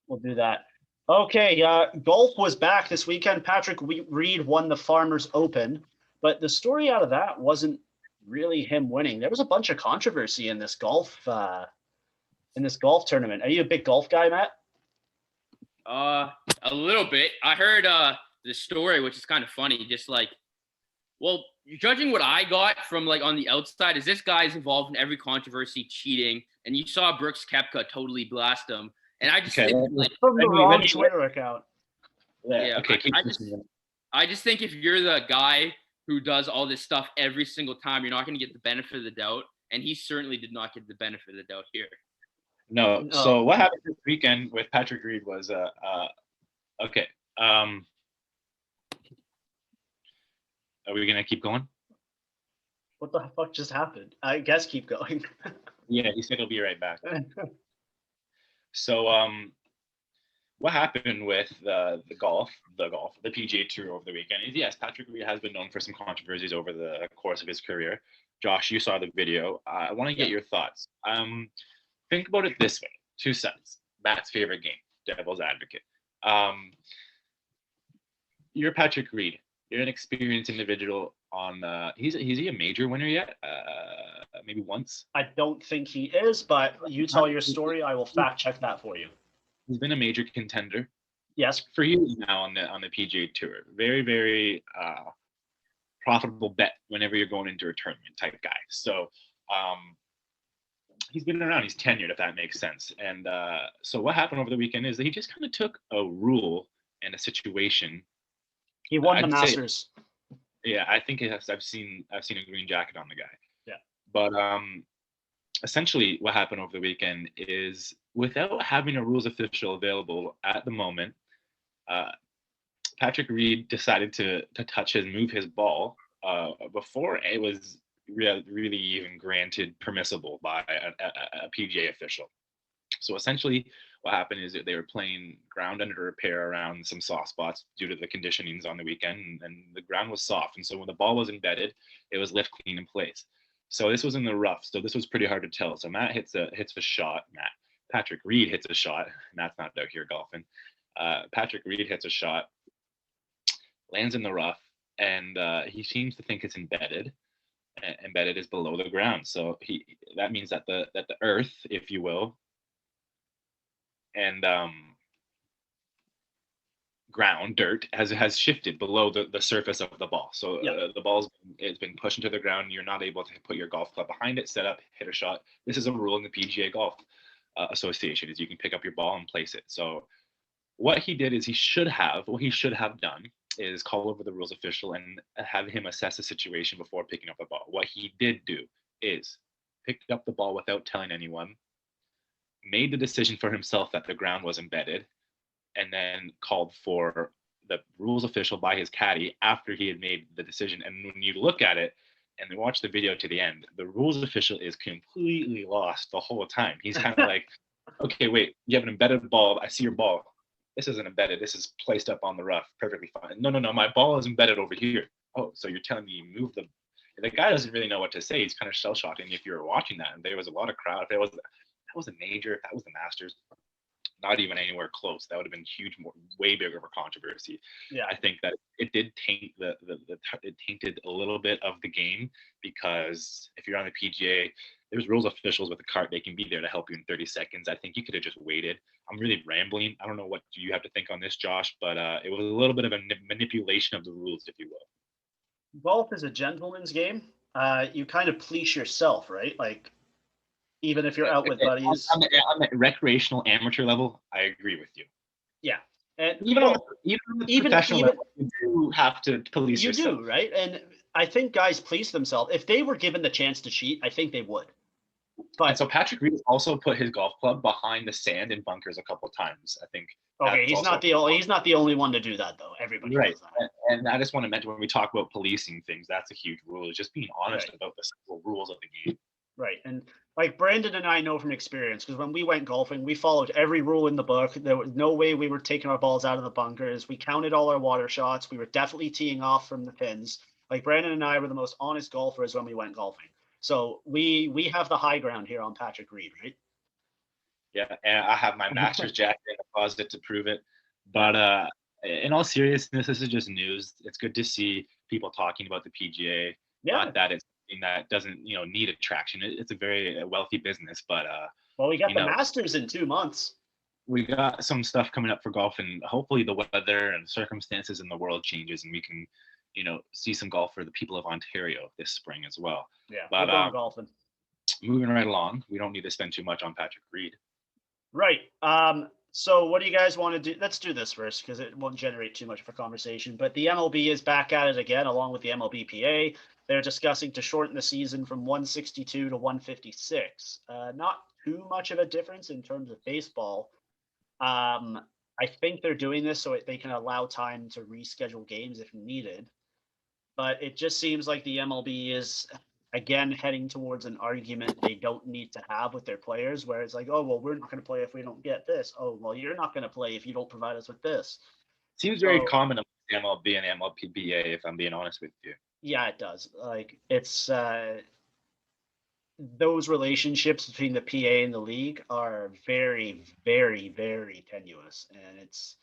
We'll do that. Okay, golf was back this weekend. Patrick Reed won the Farmers Open. But the story out of that wasn't really him winning. There was a bunch of controversy in this golf tournament. Are you a big golf guy, Matt? A little bit. I heard the story, which is kind of funny. Just like, well, judging what I got from like on the outside, is this guy's involved in every controversy, cheating, and you saw Brooks Koepka totally blast him. And I just think like, from the wrong Twitter account. Yeah. Okay. I just think if you're the guy who does all this stuff every single time, you're not going to get the benefit of the doubt. And he certainly did not get the benefit of the doubt here. No. So what happened this weekend with Patrick Reed was okay. Are we gonna keep going? What the fuck just happened? I guess keep going. Yeah, he said he'll be right back. So, what happened with the PGA Tour over the weekend is, yes, Patrick Reed has been known for some controversies over the course of his career. Josh, you saw the video. I want to get your thoughts. Think about it this way: 2 cents. Matt's favorite game, Devil's Advocate. You're Patrick Reed. You're an experienced individual. Is he a major winner yet? Maybe once. I don't think he is, but you tell your story. I will fact check that for you. He's been a major contender. Yes. For years now on the PGA Tour. Very, very profitable bet whenever you're going into a tournament type guy. So he's been around. He's tenured, if that makes sense. And so what happened over the weekend is that he just kind of took a rule and a situation. He won the Masters. Yeah, I think it has. I've seen a green jacket on the guy. Yeah. But essentially, what happened over the weekend is, without having a rules official available at the moment, Patrick Reed decided to move his ball before it was really even granted permissible by a PGA official. So essentially, what happened is that they were playing ground under repair around some soft spots due to the conditionings on the weekend, and the ground was soft. And so when the ball was embedded, it was left clean in place. So this was in the rough. So this was pretty hard to tell. So Patrick Reed hits a shot. Matt's not out here golfing. Patrick Reed hits a shot, lands in the rough, and he seems to think it's embedded. Embedded is below the ground. So that means that the earth, if you will, and ground, dirt, has shifted below the surface of the ball. So the ball's it's been pushed into the ground. You're not able to put your golf club behind it, set up, hit a shot. This is a rule in the PGA Golf Association, is you can pick up your ball and place it. So what he did is he should have done is call over the rules official and have him assess the situation before picking up the ball. What he did do is picked up the ball without telling anyone, made the decision for himself that the ground was embedded, and then called for the rules official by his caddy after he had made the decision. And when you look at it and watch the video to the end, the rules official is completely lost the whole time. He's kind of like, okay, wait, you have an embedded ball. I see your ball. This isn't embedded. This is placed up on the rough. Perfectly fine. No, my ball is embedded over here. Oh, so you're telling me you moved the guy doesn't really know what to say. He's kind of shell-shocked. And if you were watching that, and there was a lot of crowd, if that was a major, if that was the Masters, not even anywhere close. That would have been huge, way bigger of a controversy. Yeah, I think that it did taint it tainted a little bit of the game, because if you're on the PGA, there's rules officials with a cart. They can be there to help you in 30 seconds. I think you could have just waited. I'm really rambling. I don't know what you have to think on this, Josh, but it was a little bit of a manipulation of the rules, if you will. Golf is a gentleman's game. You kind of police yourself, right? Like, even if you're out with buddies. On the recreational amateur level, I agree with you. Yeah. And even on the professional level, you do have to police yourself. You do, right? And I think guys police themselves. If they were given the chance to cheat, I think they would. But and so Patrick Reed also put his golf club behind the sand in bunkers a couple of times, I think. Okay, he's not the only one to do that, though. Everybody does that. And I just want to mention, when we talk about policing things, that's a huge rule, is just being honest about the simple rules of the game. Right. And like Brandon and I know from experience, because when we went golfing, we followed every rule in the book. There was no way we were taking our balls out of the bunkers. We counted all our water shots. We were definitely teeing off from the pins. Like, Brandon and I were the most honest golfers when we went golfing. So we have the high ground here on Patrick Reed, right? Yeah, and I have my Masters jacket in the closet to prove it. But in all seriousness, this is just news. It's good to see people talking about the PGA. Yeah. Not that it's something that doesn't, need attraction. It's a very wealthy business, but well, we got the Masters in 2 months. We got some stuff coming up for golf, and hopefully the weather and circumstances in the world changes, and we can, see some golf for the people of Ontario this spring as well. Yeah, but we're going golfing. Moving right along, we don't need to spend too much on Patrick Reed. Right. So what do you guys want to do? Let's do this first, because it won't generate too much of a conversation. But the MLB is back at it again, along with the MLBPA. They're discussing to shorten the season from 162 to 156. Not too much of a difference in terms of baseball. I think they're doing this so they can allow time to reschedule games if needed. But it just seems like the MLB is again, heading towards an argument they don't need to have with their players, where it's like, oh, well, we're not going to play if we don't get this. Oh, well, you're not going to play if you don't provide us with this. Seems very common among MLB and MLPBA, if I'm being honest with you. Yeah, it does. Like, it's those relationships between the PA and the league are very, very, very tenuous, and it's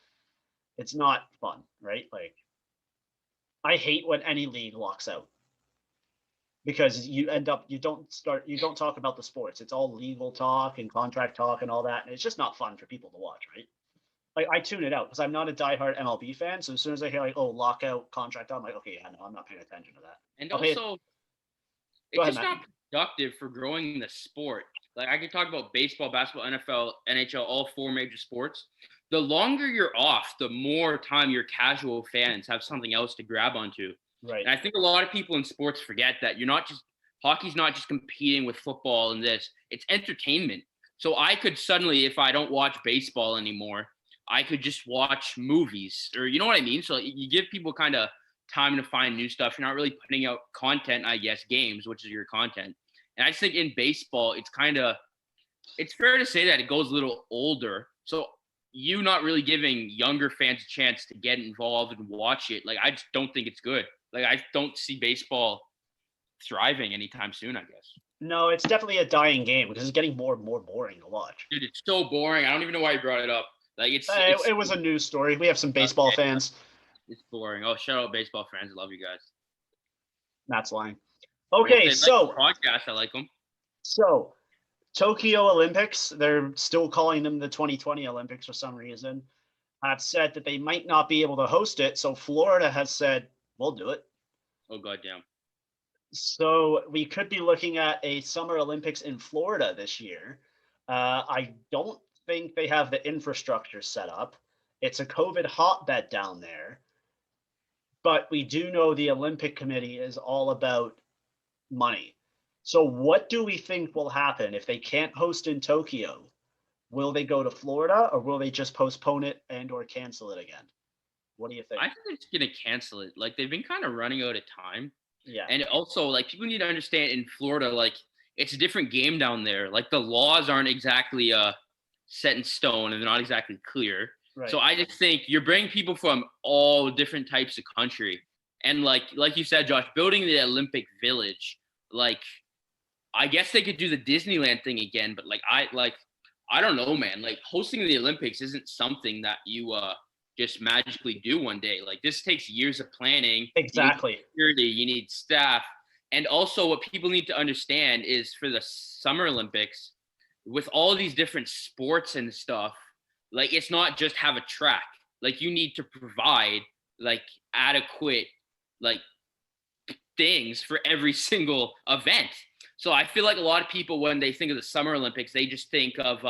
not fun, right? Like, I hate when any league locks out, because you don't talk about the sports. It's all legal talk and contract talk and all that, and it's just not fun for people to watch, right? Like, I tune it out because I'm not a diehard MLB fan. So as soon as I hear like, oh, lockout, contract, I'm like, okay, yeah, no, I'm not paying attention to that. And also, it's just not productive for growing the sport. Like, I could talk about baseball, basketball, NFL, NHL, all 4 major sports. The longer you're off, the more time your casual fans have something else to grab onto. Right. And I think a lot of people in sports forget that hockey's not just competing with football and this. It's entertainment. So I could suddenly, if I don't watch baseball anymore, I could just watch movies, or you know what I mean? So you give people kind of time to find new stuff. You're not really putting out content, I guess, games, which is your content. And I just think in baseball, it's fair to say that it goes a little older. So you not really giving younger fans a chance to get involved and watch it. Like, I just don't think it's good. Like, I don't see baseball thriving anytime soon, I guess. No, it's definitely a dying game because it's getting more and more boring to watch. Dude, it's so boring. I don't even know why you brought it up. Like, it was a news story. We have some baseball fans. It's boring. Oh, shout out baseball fans. I love you guys. Matt's lying. Okay, so podcast, I like them. So Tokyo Olympics, they're still calling them the 2020 Olympics for some reason, have said that they might not be able to host it. So Florida has said, we'll do it. Oh, goddamn. So we could be looking at a Summer Olympics in Florida this year. I don't think they have the infrastructure set up. It's a COVID hotbed down there. But we do know the Olympic Committee is all about money. So what do we think will happen if they can't host in Tokyo? Will they go to Florida, or will they just postpone it and or cancel it again? What do you think? I think they're just going to cancel it. Like, they've been kind of running out of time. Yeah. And also, like, people need to understand in Florida, like, it's a different game down there. Like, the laws aren't exactly set in stone, and they're not exactly clear. Right. So I just think you're bringing people from all different types of country. And like you said, Josh, building the Olympic Village, like, I guess they could do the Disneyland thing again, but I don't know, man. Like, hosting the Olympics isn't something that you just magically do one day. Like, this takes years of planning. Exactly. You need staff. And also what people need to understand is for the Summer Olympics, with all these different sports and stuff, like, it's not just have a track. Like, you need to provide like adequate like things for every single event. So I feel like a lot of people, when they think of the Summer Olympics, they just think of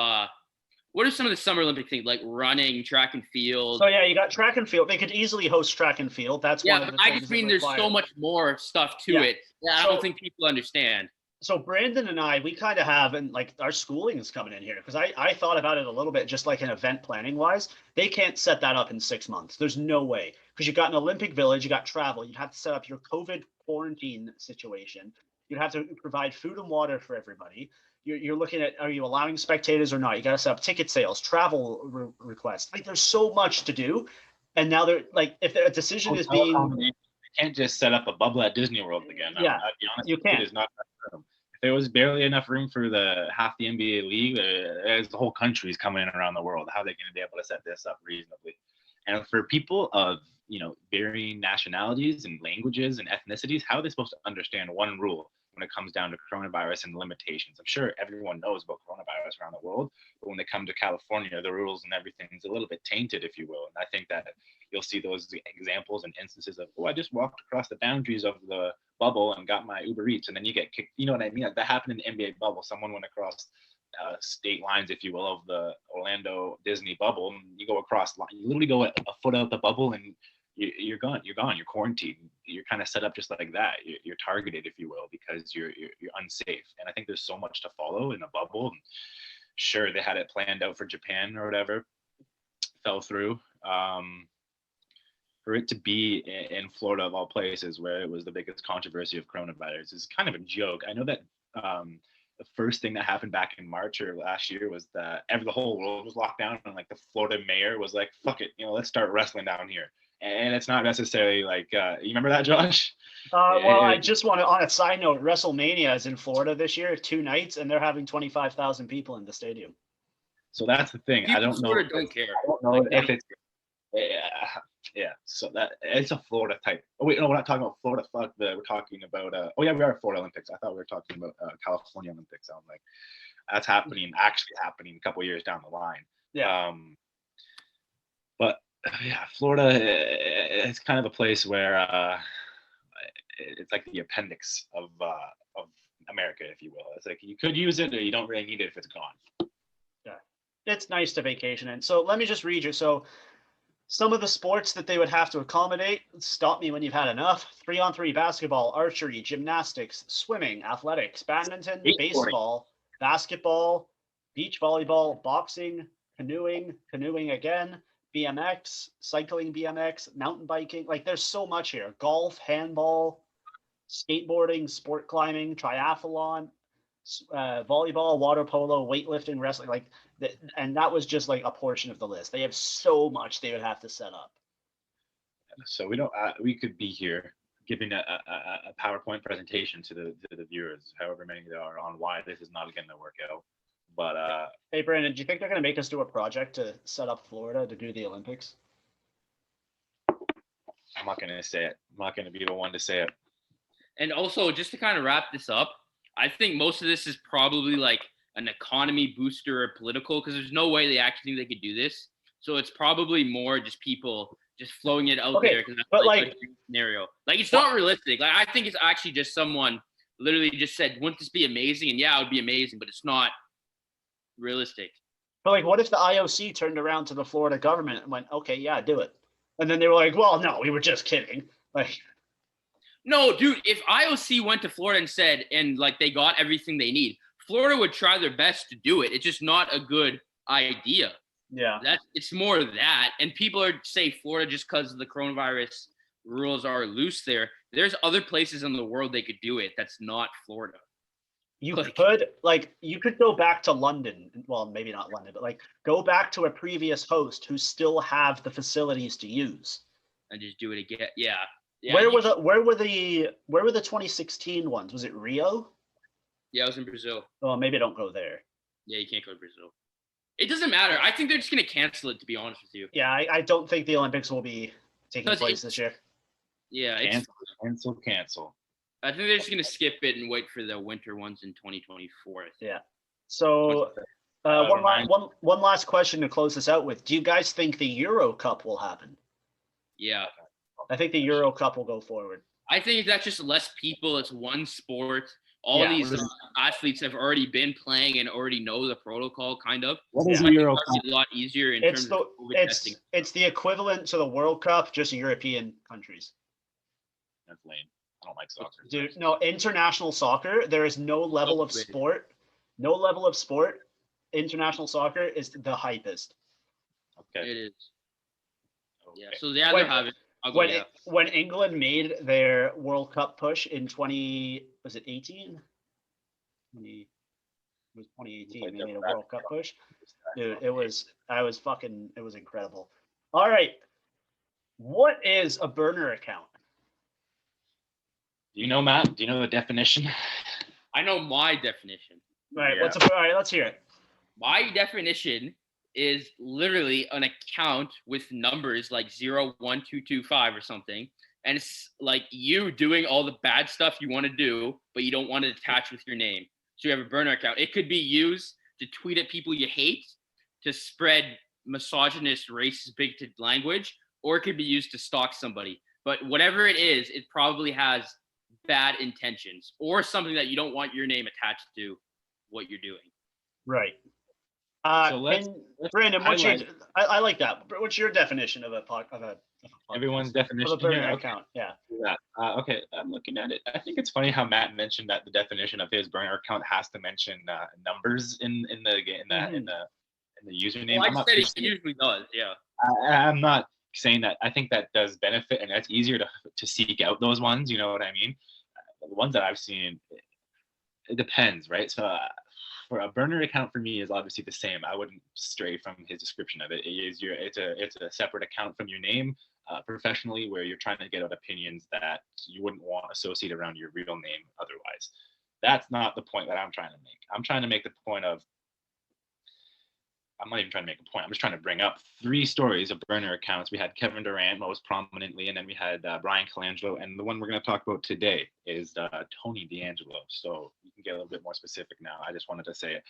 what are some of the Summer Olympic things, like running, track and field? So yeah, you got track and field. They could easily host track and field. That's one of the things. I just mean there's so much more stuff to it that I don't think people understand. So Brandon and I, we kind of have, and like our schooling is coming in here, because I thought about it a little bit, just like an event planning wise. They can't set that up in 6 months. There's no way, because you got an Olympic Village, you got travel, you'd have to set up your COVID quarantine situation. You'd have to provide food and water for everybody. You're looking at, are you allowing spectators or not? You got to set up ticket sales, travel requests. Like, there's so much to do. And now they're like, if a decision is being, you can't just set up a bubble at Disney World again. Yeah, I'll be honest, you can't. It is not. If there was barely enough room for half the NBA league, as the whole country is coming in around the world, how are they going to be able to set this up reasonably? And for people of varying nationalities and languages and ethnicities, how are they supposed to understand one rule when it comes down to coronavirus and limitations? I'm sure everyone knows about coronavirus around the world, but when they come to California, the rules and everything's a little bit tainted, if you will. And I think that you'll see those examples and instances of, I just walked across the boundaries of the bubble and got my Uber Eats, and then you get kicked. You know what I mean? Like, that happened in the NBA bubble. Someone went across state lines, if you will, of the Orlando Disney bubble, and you go across, you literally go a foot out the bubble, and you're gone. You're quarantined. You're kind of set up just like that. You're targeted, if you will, because you're unsafe. And I think there's so much to follow in a bubble. And sure, they had it planned out for Japan or whatever, fell through. for it to be in Florida of all places, where it was the biggest controversy of coronavirus, is kind of a joke. I know that the first thing that happened back in March or last year was that the whole world was locked down, and like the Florida mayor was like, "Fuck it, let's start wrestling down here." And it's not necessarily like you remember that, Josh? Well, I just want to, on a side note, WrestleMania is in Florida this year, 2 nights, and they're having 25,000 people in the stadium. So that's the thing. People I don't know. Don't care. I don't know Like, if it's yeah. So that it's a Florida type. Oh wait, no, we're not talking about Florida. We're talking about. Oh yeah, we are Florida Olympics. I thought we were talking about California Olympics. I'm like, that's actually happening a couple years down the line. Yeah. But yeah, Florida it's kind of a place where it's like the appendix of America, if you will. It's like you could use it, or you don't really need it if it's gone. Yeah, it's nice to vacation in. So let me just read you. So some of the sports that they would have to accommodate, stop me when you've had enough: 3-on-3 basketball, archery, gymnastics, swimming, athletics, badminton, baseball, basketball, beach volleyball, boxing, canoeing again, BMX, cycling BMX, mountain biking. Like there's so much here. Golf, handball, skateboarding, sport climbing, triathlon, volleyball, water polo, weightlifting, wrestling. Like and that was just like a portion of the list. They have so much they would have to set up. So we could be here giving a PowerPoint presentation to the viewers, however many there are, on why this is not going to work out. But hey Brandon, do you think they're going to make us do a project to set up Florida to do the Olympics? I'm not going to say it. I'm not going to be the one to say it. And also, just to kind of wrap this up, I think most of this is probably like an economy booster or political, because there's no way they actually think they could do this. So it's probably more just people just flowing it out there, because that's like a scenario. Like it's not realistic. Like I think it's actually just someone literally just said, "Wouldn't this be amazing?" And yeah, it would be amazing, but it's not realistic. But like, what if the IOC turned around to the Florida government and went, "Okay, yeah, do it," and then they were like, "Well, no, we were just kidding." Like, no, dude, if IOC went to Florida and said, and like they got everything they need, Florida would try their best to do it. It's just not a good idea. Yeah, it's more that, and people are say Florida just because the coronavirus rules are loose there. There's other places in the world they could do it that's not Florida. You could go back to London. Well, maybe not London, but like go back to a previous host who still have the facilities to use and just do it again. Yeah. Where were the 2016 ones? Was it Rio? Yeah, it was in Brazil. Oh, maybe don't go there. Yeah, you can't go to Brazil. It doesn't matter. I think they're just gonna cancel it, to be honest with you. Yeah, I don't think the Olympics will be taking place this year. Yeah, cancel. I think they're just gonna skip it and wait for the winter ones in 2024. Yeah. So one last question to close this out with: do you guys think the Euro Cup will happen? Yeah. I think the Euro Cup will go forward. I think that's just less people. It's one sport. All these athletes have already been playing and already know the protocol, kind of. What is the Euro Cup? A lot easier in terms of COVID testing. It's the equivalent to the World Cup, just European countries. That's lame. I don't like soccer. Dude, no, international soccer, there is no level of sport. No level of sport. International soccer is the hypest. Okay. It is. Okay. Yeah. So they either have it. When England made their World Cup push in 2018? It was 2018. They made a World Cup push. Dude, it was incredible. All right. What is a burner account? Do you know, Matt? Do you know the definition? I know my definition. All right, all right, let's hear it. My definition is literally an account with numbers like 0, 1, 2, 2, 5 or something. And it's like you doing all the bad stuff you want to do, but you don't want it attached with your name. So you have a burner account. It could be used to tweet at people you hate, to spread misogynist, racist, bigoted language, or it could be used to stalk somebody. But whatever it is, it probably has bad intentions or something that you don't want your name attached to what you're doing. Right. Brandon, I like that. What's your definition of everyone's definition of a burner account? Yeah. Okay, I'm looking at it. I think it's funny how Matt mentioned that the definition of his burner account has to mention numbers in the username. Well, I said it usually does. Yeah. I'm not saying that I think that does benefit, and that's easier to seek out those ones. You know what I mean? The ones that I've seen, it depends, right? So for a burner account for me is obviously the same. I wouldn't stray from his description of it. It's a separate account from your name professionally, where you're trying to get out opinions that you wouldn't want associated around your real name otherwise. That's not the point that I'm trying to make. I'm trying to make the point of, I'm not even trying to make a point. I'm just trying to bring up 3 stories of burner accounts. We had Kevin Durant most prominently, and then we had Brian Colangelo, and the one we're going to talk about today is Tony DeAngelo. So you can get a little bit more specific now. I just wanted to say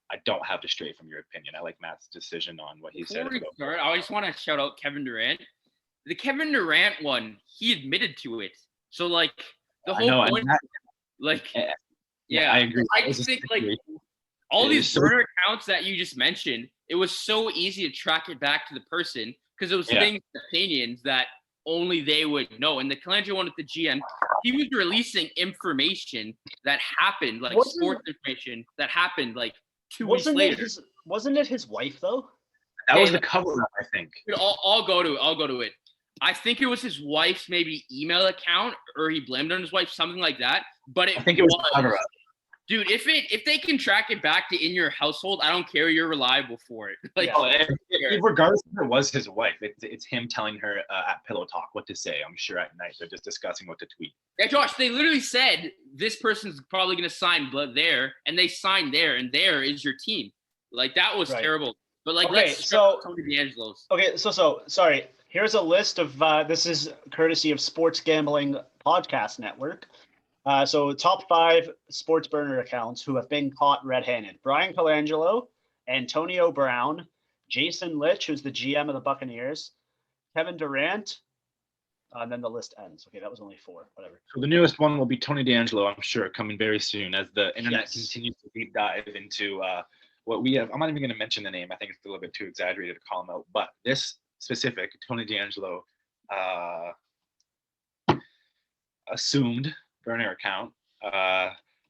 I don't have to stray from your opinion. I like Matt's decision on what he said. I just want to shout out Kevin Durant. The Kevin Durant one, he admitted to it. So like the whole point, I agree. I just think like all these burner accounts that you just mentioned, it was so easy to track it back to the person because it was things, opinions that only they would know. And the Colangelo one with the GM, he was releasing information that happened, like sports information that happened like 2 weeks later. Wasn't it his wife though? That was the cover up, I think. I'll go to it. I think it was his wife's maybe email account, or he blamed it on his wife, something like that. But I think it was the cover up. Dude, if they can track it back to in your household, I don't care. You're reliable for it. Like, regardless if it was his wife, it's him telling her at Pillow Talk what to say. I'm sure at night they're just discussing what to tweet. Yeah, Josh, they literally said this person's probably going to sign there, and they signed there, and there is your team. Like, that was terrible. But like, let's start Tony DeAngelo's. Okay, so sorry. Here's a list of this is courtesy of Sports Gambling Podcast Network. So top 5 sports burner accounts who have been caught red-handed: Brian Colangelo, Antonio Brown, Jason Litch, who's the GM of the Buccaneers, Kevin Durant, and then the list ends. Okay, that was only 4, whatever. So the newest one will be Tony DeAngelo, I'm sure, coming very soon as the internet continues to deep dive into what we have. I'm not even going to mention the name. I think it's a little bit too exaggerated to call him out. But this specific Tony DeAngelo assumed burner account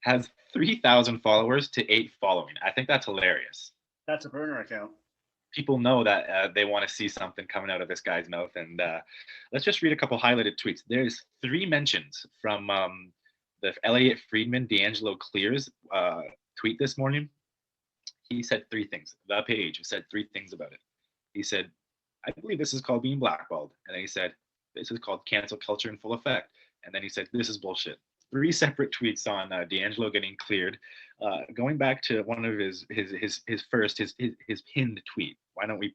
has 3,000 followers to 8 following. I think that's hilarious. That's a burner account. People know that they want to see something coming out of this guy's mouth. And let's just read a couple highlighted tweets. There's 3 mentions from the Elliot Friedman DeAngelo Clears tweet this morning. He said 3 things. The Page said 3 things about it. He said, I believe this is called being blackballed. And then he said, this is called cancel culture in full effect. And then he said, this is bullshit. 3 separate tweets on DeAngelo getting cleared. Going back to one of his pinned tweet. Why don't we,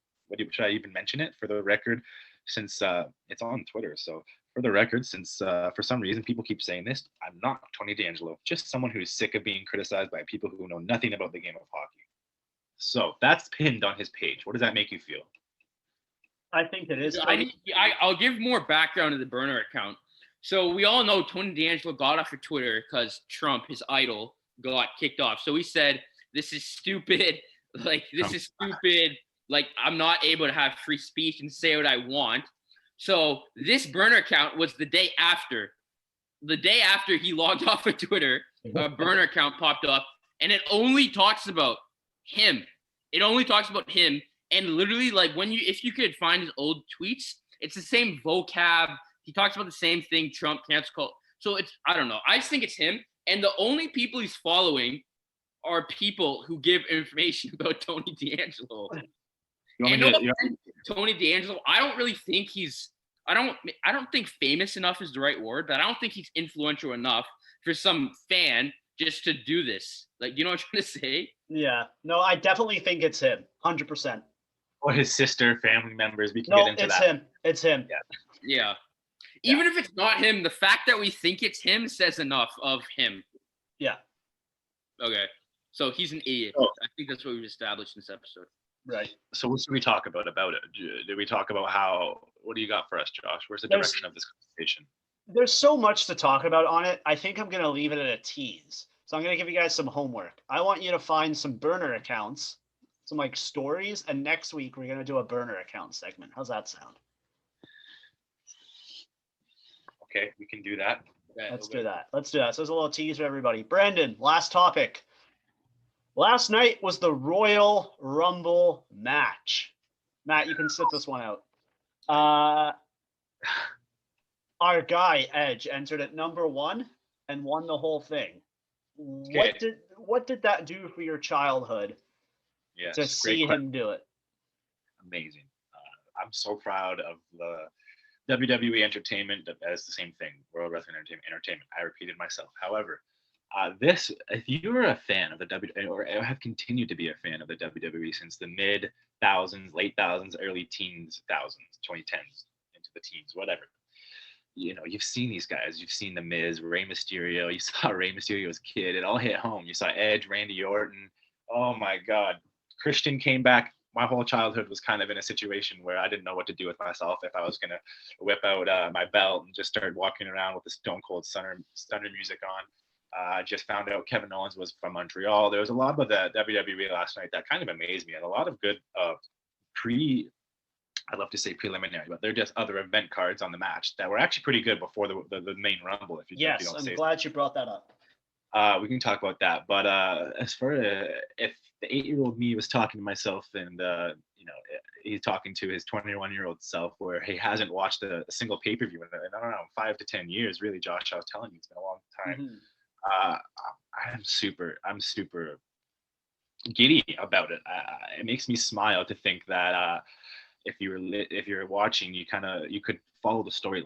should I even mention it for the record, since it's on Twitter. So for the record, since for some reason people keep saying this, I'm not Tony DeAngelo, just someone who's sick of being criticized by people who know nothing about the game of hockey. So that's pinned on his page. What does that make you feel? I think it is. I'll give more background to the burner account. So we all know Tony DeAngelo got off of Twitter because Trump, his idol, got kicked off. So he said, this is stupid. Like, this is stupid. Like, I'm not able to have free speech and say what I want. So this burner account was the day after. The day after he logged off of Twitter, a burner account popped up, and it only talks about him. It only talks about him. And literally, like, if you could find his old tweets, it's the same vocab. He talks about the same thing, Trump, cancel culture. So I don't know. I just think it's him. And the only people he's following are people who give information about Tony DeAngelo. Tony DeAngelo, I don't really think I don't think famous enough is the right word, but I don't think he's influential enough for some fan just to do this. Like, you know what I'm trying to say? Yeah. No, I definitely think it's him. 100%. Or his sister, family members. We can get into that. It's him. Yeah. Even if it's not him, the fact that we think it's him says enough of him. Yeah. Okay. So he's an idiot. I think that's what we've established in this episode. Right. So what should we talk about it? Did we talk about what do you got for us, Josh? Where's the direction of this conversation? There's so much to talk about on it. I think I'm going to leave it at a tease. So I'm going to give you guys some homework. I want you to find some burner accounts, some like stories, and next week we're going to do a burner account segment. How's that sound? Okay, we can do that. Let's do that. So there's a little tease for everybody. Brandon, last topic. Last night was the Royal Rumble match. Matt, you can sit this one out. Our guy Edge entered at number 1 and won the whole thing. What did that do for your childhood? Yes, to see him do it? Amazing. I'm so proud of the WWE Entertainment as the same thing, World Wrestling Entertainment. I repeated myself. However, if you were a fan of the WWE or have continued to be a fan of the WWE since the mid thousands, late thousands, early teens, thousands, 2010s into the teens, whatever. You've seen these guys. You've seen The Miz, Rey Mysterio. You saw Rey Mysterio's kid. It all hit home. You saw Edge, Randy Orton. Oh my God. Christian came back. My whole childhood was kind of in a situation where I didn't know what to do with myself, if I was going to whip out my belt and just start walking around with the Stone Cold Stunner music on. I just found out Kevin Owens was from Montreal. There was a lot of the WWE last night that kind of amazed me, and a lot of good I'd love to say preliminary, but they're just other event cards on the match that were actually pretty good before the main Rumble. If you don't I'm say glad you brought that up. We can talk about that. But as far as if the 8-year-old me was talking to myself and, he's talking to his 21-year-old self where he hasn't watched a single pay-per-view in, I don't know, 5 to 10 years, really, Josh, I was telling you, it's been a long time. I'm super giddy about it. It makes me smile to think that if you're watching, you could follow the storyline.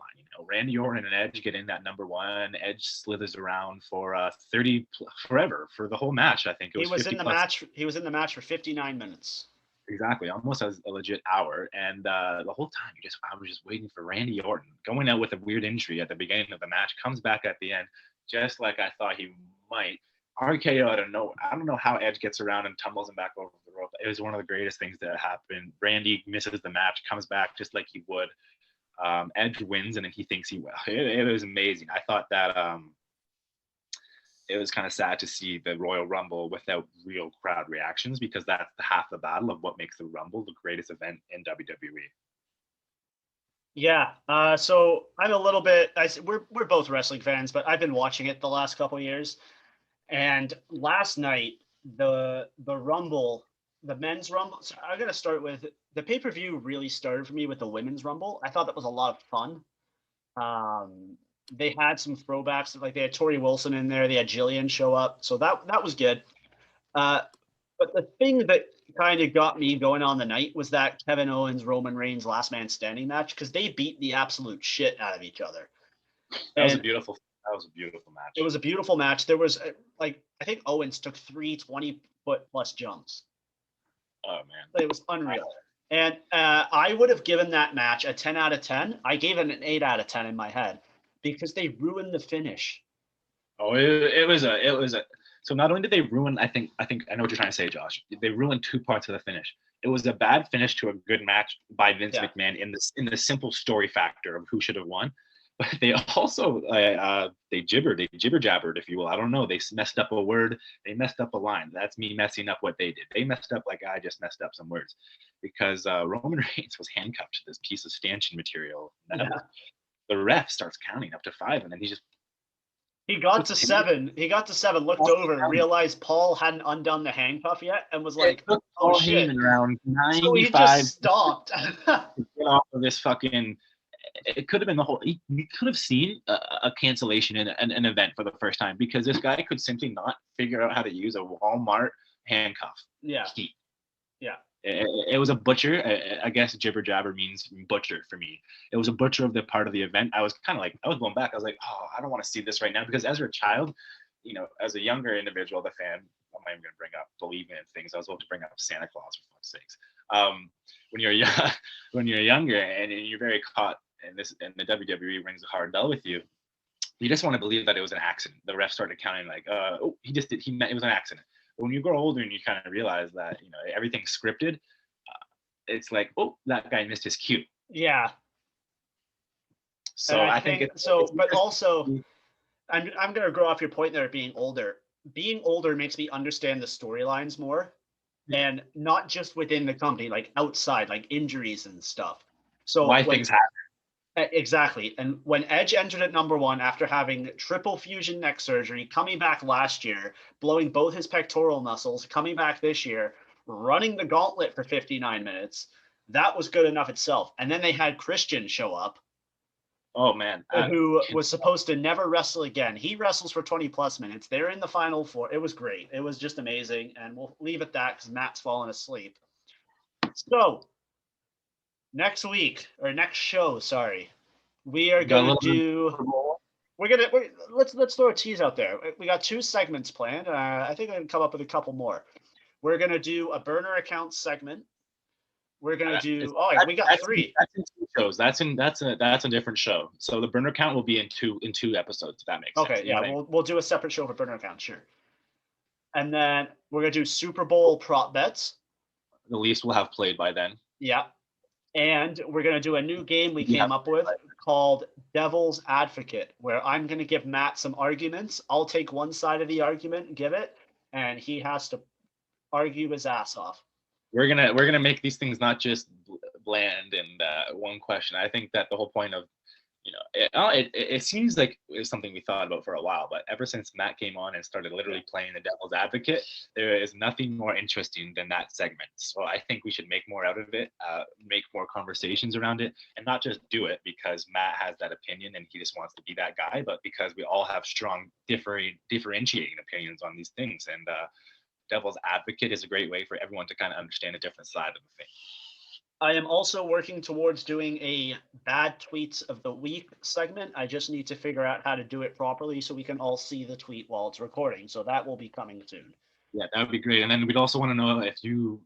Randy Orton and Edge get in that number 1. Edge slithers around for 30 forever for the whole match. I think he was in the match. He was in the match for 59 minutes. Exactly, almost as a legit hour. And the whole time, I was just waiting for Randy Orton going out with a weird injury at the beginning of the match, comes back at the end, just like I thought he might. RKO, I don't know how Edge gets around and tumbles him back over the rope. It was one of the greatest things that happened. Randy misses the match, comes back just like he would. Edge wins, and he thinks he will. It was amazing. I thought that it was kind of sad to see the Royal Rumble without real crowd reactions, because that's half the battle of what makes the Rumble the greatest event in WWE. Yeah. So I'm a little bit. We're both wrestling fans, but I've been watching it the last couple of years. And last night, the Rumble, the men's Rumble. So I'm gonna start with the pay-per-view. Really started for me with the women's Rumble. I thought that was a lot of fun. They had some throwbacks, like they had Tori Wilson in there. They had Jillian show up, so that was good. But the thing that kind of got me going on the night was that Kevin Owens Roman Reigns last man standing match, because they beat the absolute shit out of each other. That was a beautiful match. It was a beautiful match. There was I think Owens took 3 20-foot plus jumps. Oh man, it was unreal. And I would have given that match a 10 out of 10. I gave it an 8 out of 10 in my head, because they ruined the finish. Oh, it was a. So not only did they ruin, I think I know what you're trying to say, Josh. They ruined 2 parts of the finish. It was a bad finish to a good match by Vince McMahon in the simple story factor of who should have won. But they also they jibber jabbered, if you will. I don't know. They messed up a word. They messed up a line. That's me messing up what they did. They messed up like I just messed up some words, because Roman Reigns was handcuffed to this piece of stanchion material. The ref starts counting up to 5, and then he got to 7. He got to 7, looked over, realized Paul hadn't undone the handcuff yet, and was like, "Oh shit!" Around 95. So he just stopped. To get off of this fucking. It could have been the whole. You could have seen a cancellation in an event for the first time, because this guy could simply not figure out how to use a Walmart handcuff. Yeah. Yeah. It was a butcher. I guess jibber jabber means butcher for me. It was a butcher of the part of the event. I was kind of like, I was going back. I was like, oh, I don't want to see this right now, because as a child, as a younger individual, the fan, I'm not even going to bring up believing in things. I was about to bring up Santa Claus, for fuck's sakes. When you're younger and you're very caught in this, and the WWE rings a hard bell with you, you just want to believe that it was an accident. The ref started counting like, it was an accident. But when you grow older and you kind of realize that everything's scripted, it's like, oh, that guy missed his cue. Yeah. So I think it's so. But also, I'm gonna go off your point there. Being older makes me understand the storylines more, and not just within the company, like outside, like injuries and stuff. So why things happen. Exactly. And when Edge entered at number 1 after having triple fusion neck surgery, coming back last year, blowing both his pectoral muscles, coming back this year, running the gauntlet for 59 minutes, That was good enough itself. And then they had Christian show up, Oh man, who was supposed to never wrestle again. He wrestles for 20 plus minutes. They're in the final four. It was great. It was just amazing. And we'll leave it at that because Matt's fallen asleep. So next week, or next show, sorry, we are going to do. Let's throw a tease out there. We got 2 segments planned. I think I can come up with a couple more. We're gonna do a burner account segment. We're gonna do. We got 3. That's in 2 shows. That's a different show. So the burner account will be in two episodes. If that makes sense. Okay, yeah, we'll do a separate show for burner account, sure. And then we're gonna do Super Bowl prop bets. The Leafs will have played by then. Yeah. And we're going to do a new game we came up with called Devil's Advocate, where I'm going to give Matt some arguments. I'll take one side of the argument and give it, and he has to argue his ass off. We're gonna make these things not just bland and one question. I think that the whole point of, it seems like it's something we thought about for a while, but ever since Matt came on and started literally playing the devil's advocate, there is nothing more interesting than that segment. So I think we should make more out of it, make more conversations around it, and not just do it because Matt has that opinion and he just wants to be that guy, but because we all have strong differentiating opinions on these things. And devil's advocate is a great way for everyone to kind of understand a different side of the thing. I am also working towards doing a bad tweets of the week segment. I just need to figure out how to do it properly so we can all see the tweet while it's recording. So that will be coming soon. Yeah, that would be great. And then we'd also want to know if we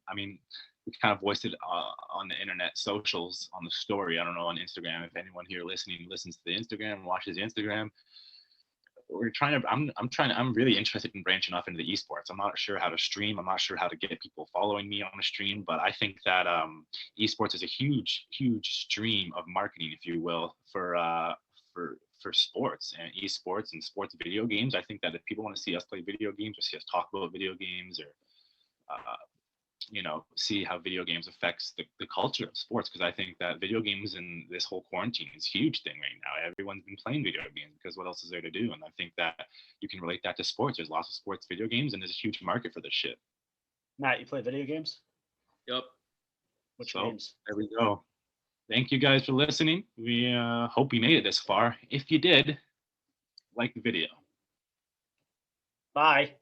kind of voiced it on the internet socials on the story. I don't know, on Instagram, if anyone here listening listens to the Instagram, watches the Instagram. I'm really interested in branching off into the esports. I'm not sure how to stream. I'm not sure how to get people following me on a stream, but I think that esports is a huge stream of marketing, if you will, for sports and esports and sports video games. I think that if people want to see us play video games or see us talk about video games or see how video games affects the culture of sports, because I think that video games in this whole quarantine is a huge thing right now. Everyone's been playing video games because what else is there to do? And I think that you can relate that to sports. There's lots of sports video games and there's a huge market for this shit. Matt, you play video games? Yep. Which games? There we go. Thank you guys for listening. We hope you made it this far. If you did, like the video. Bye.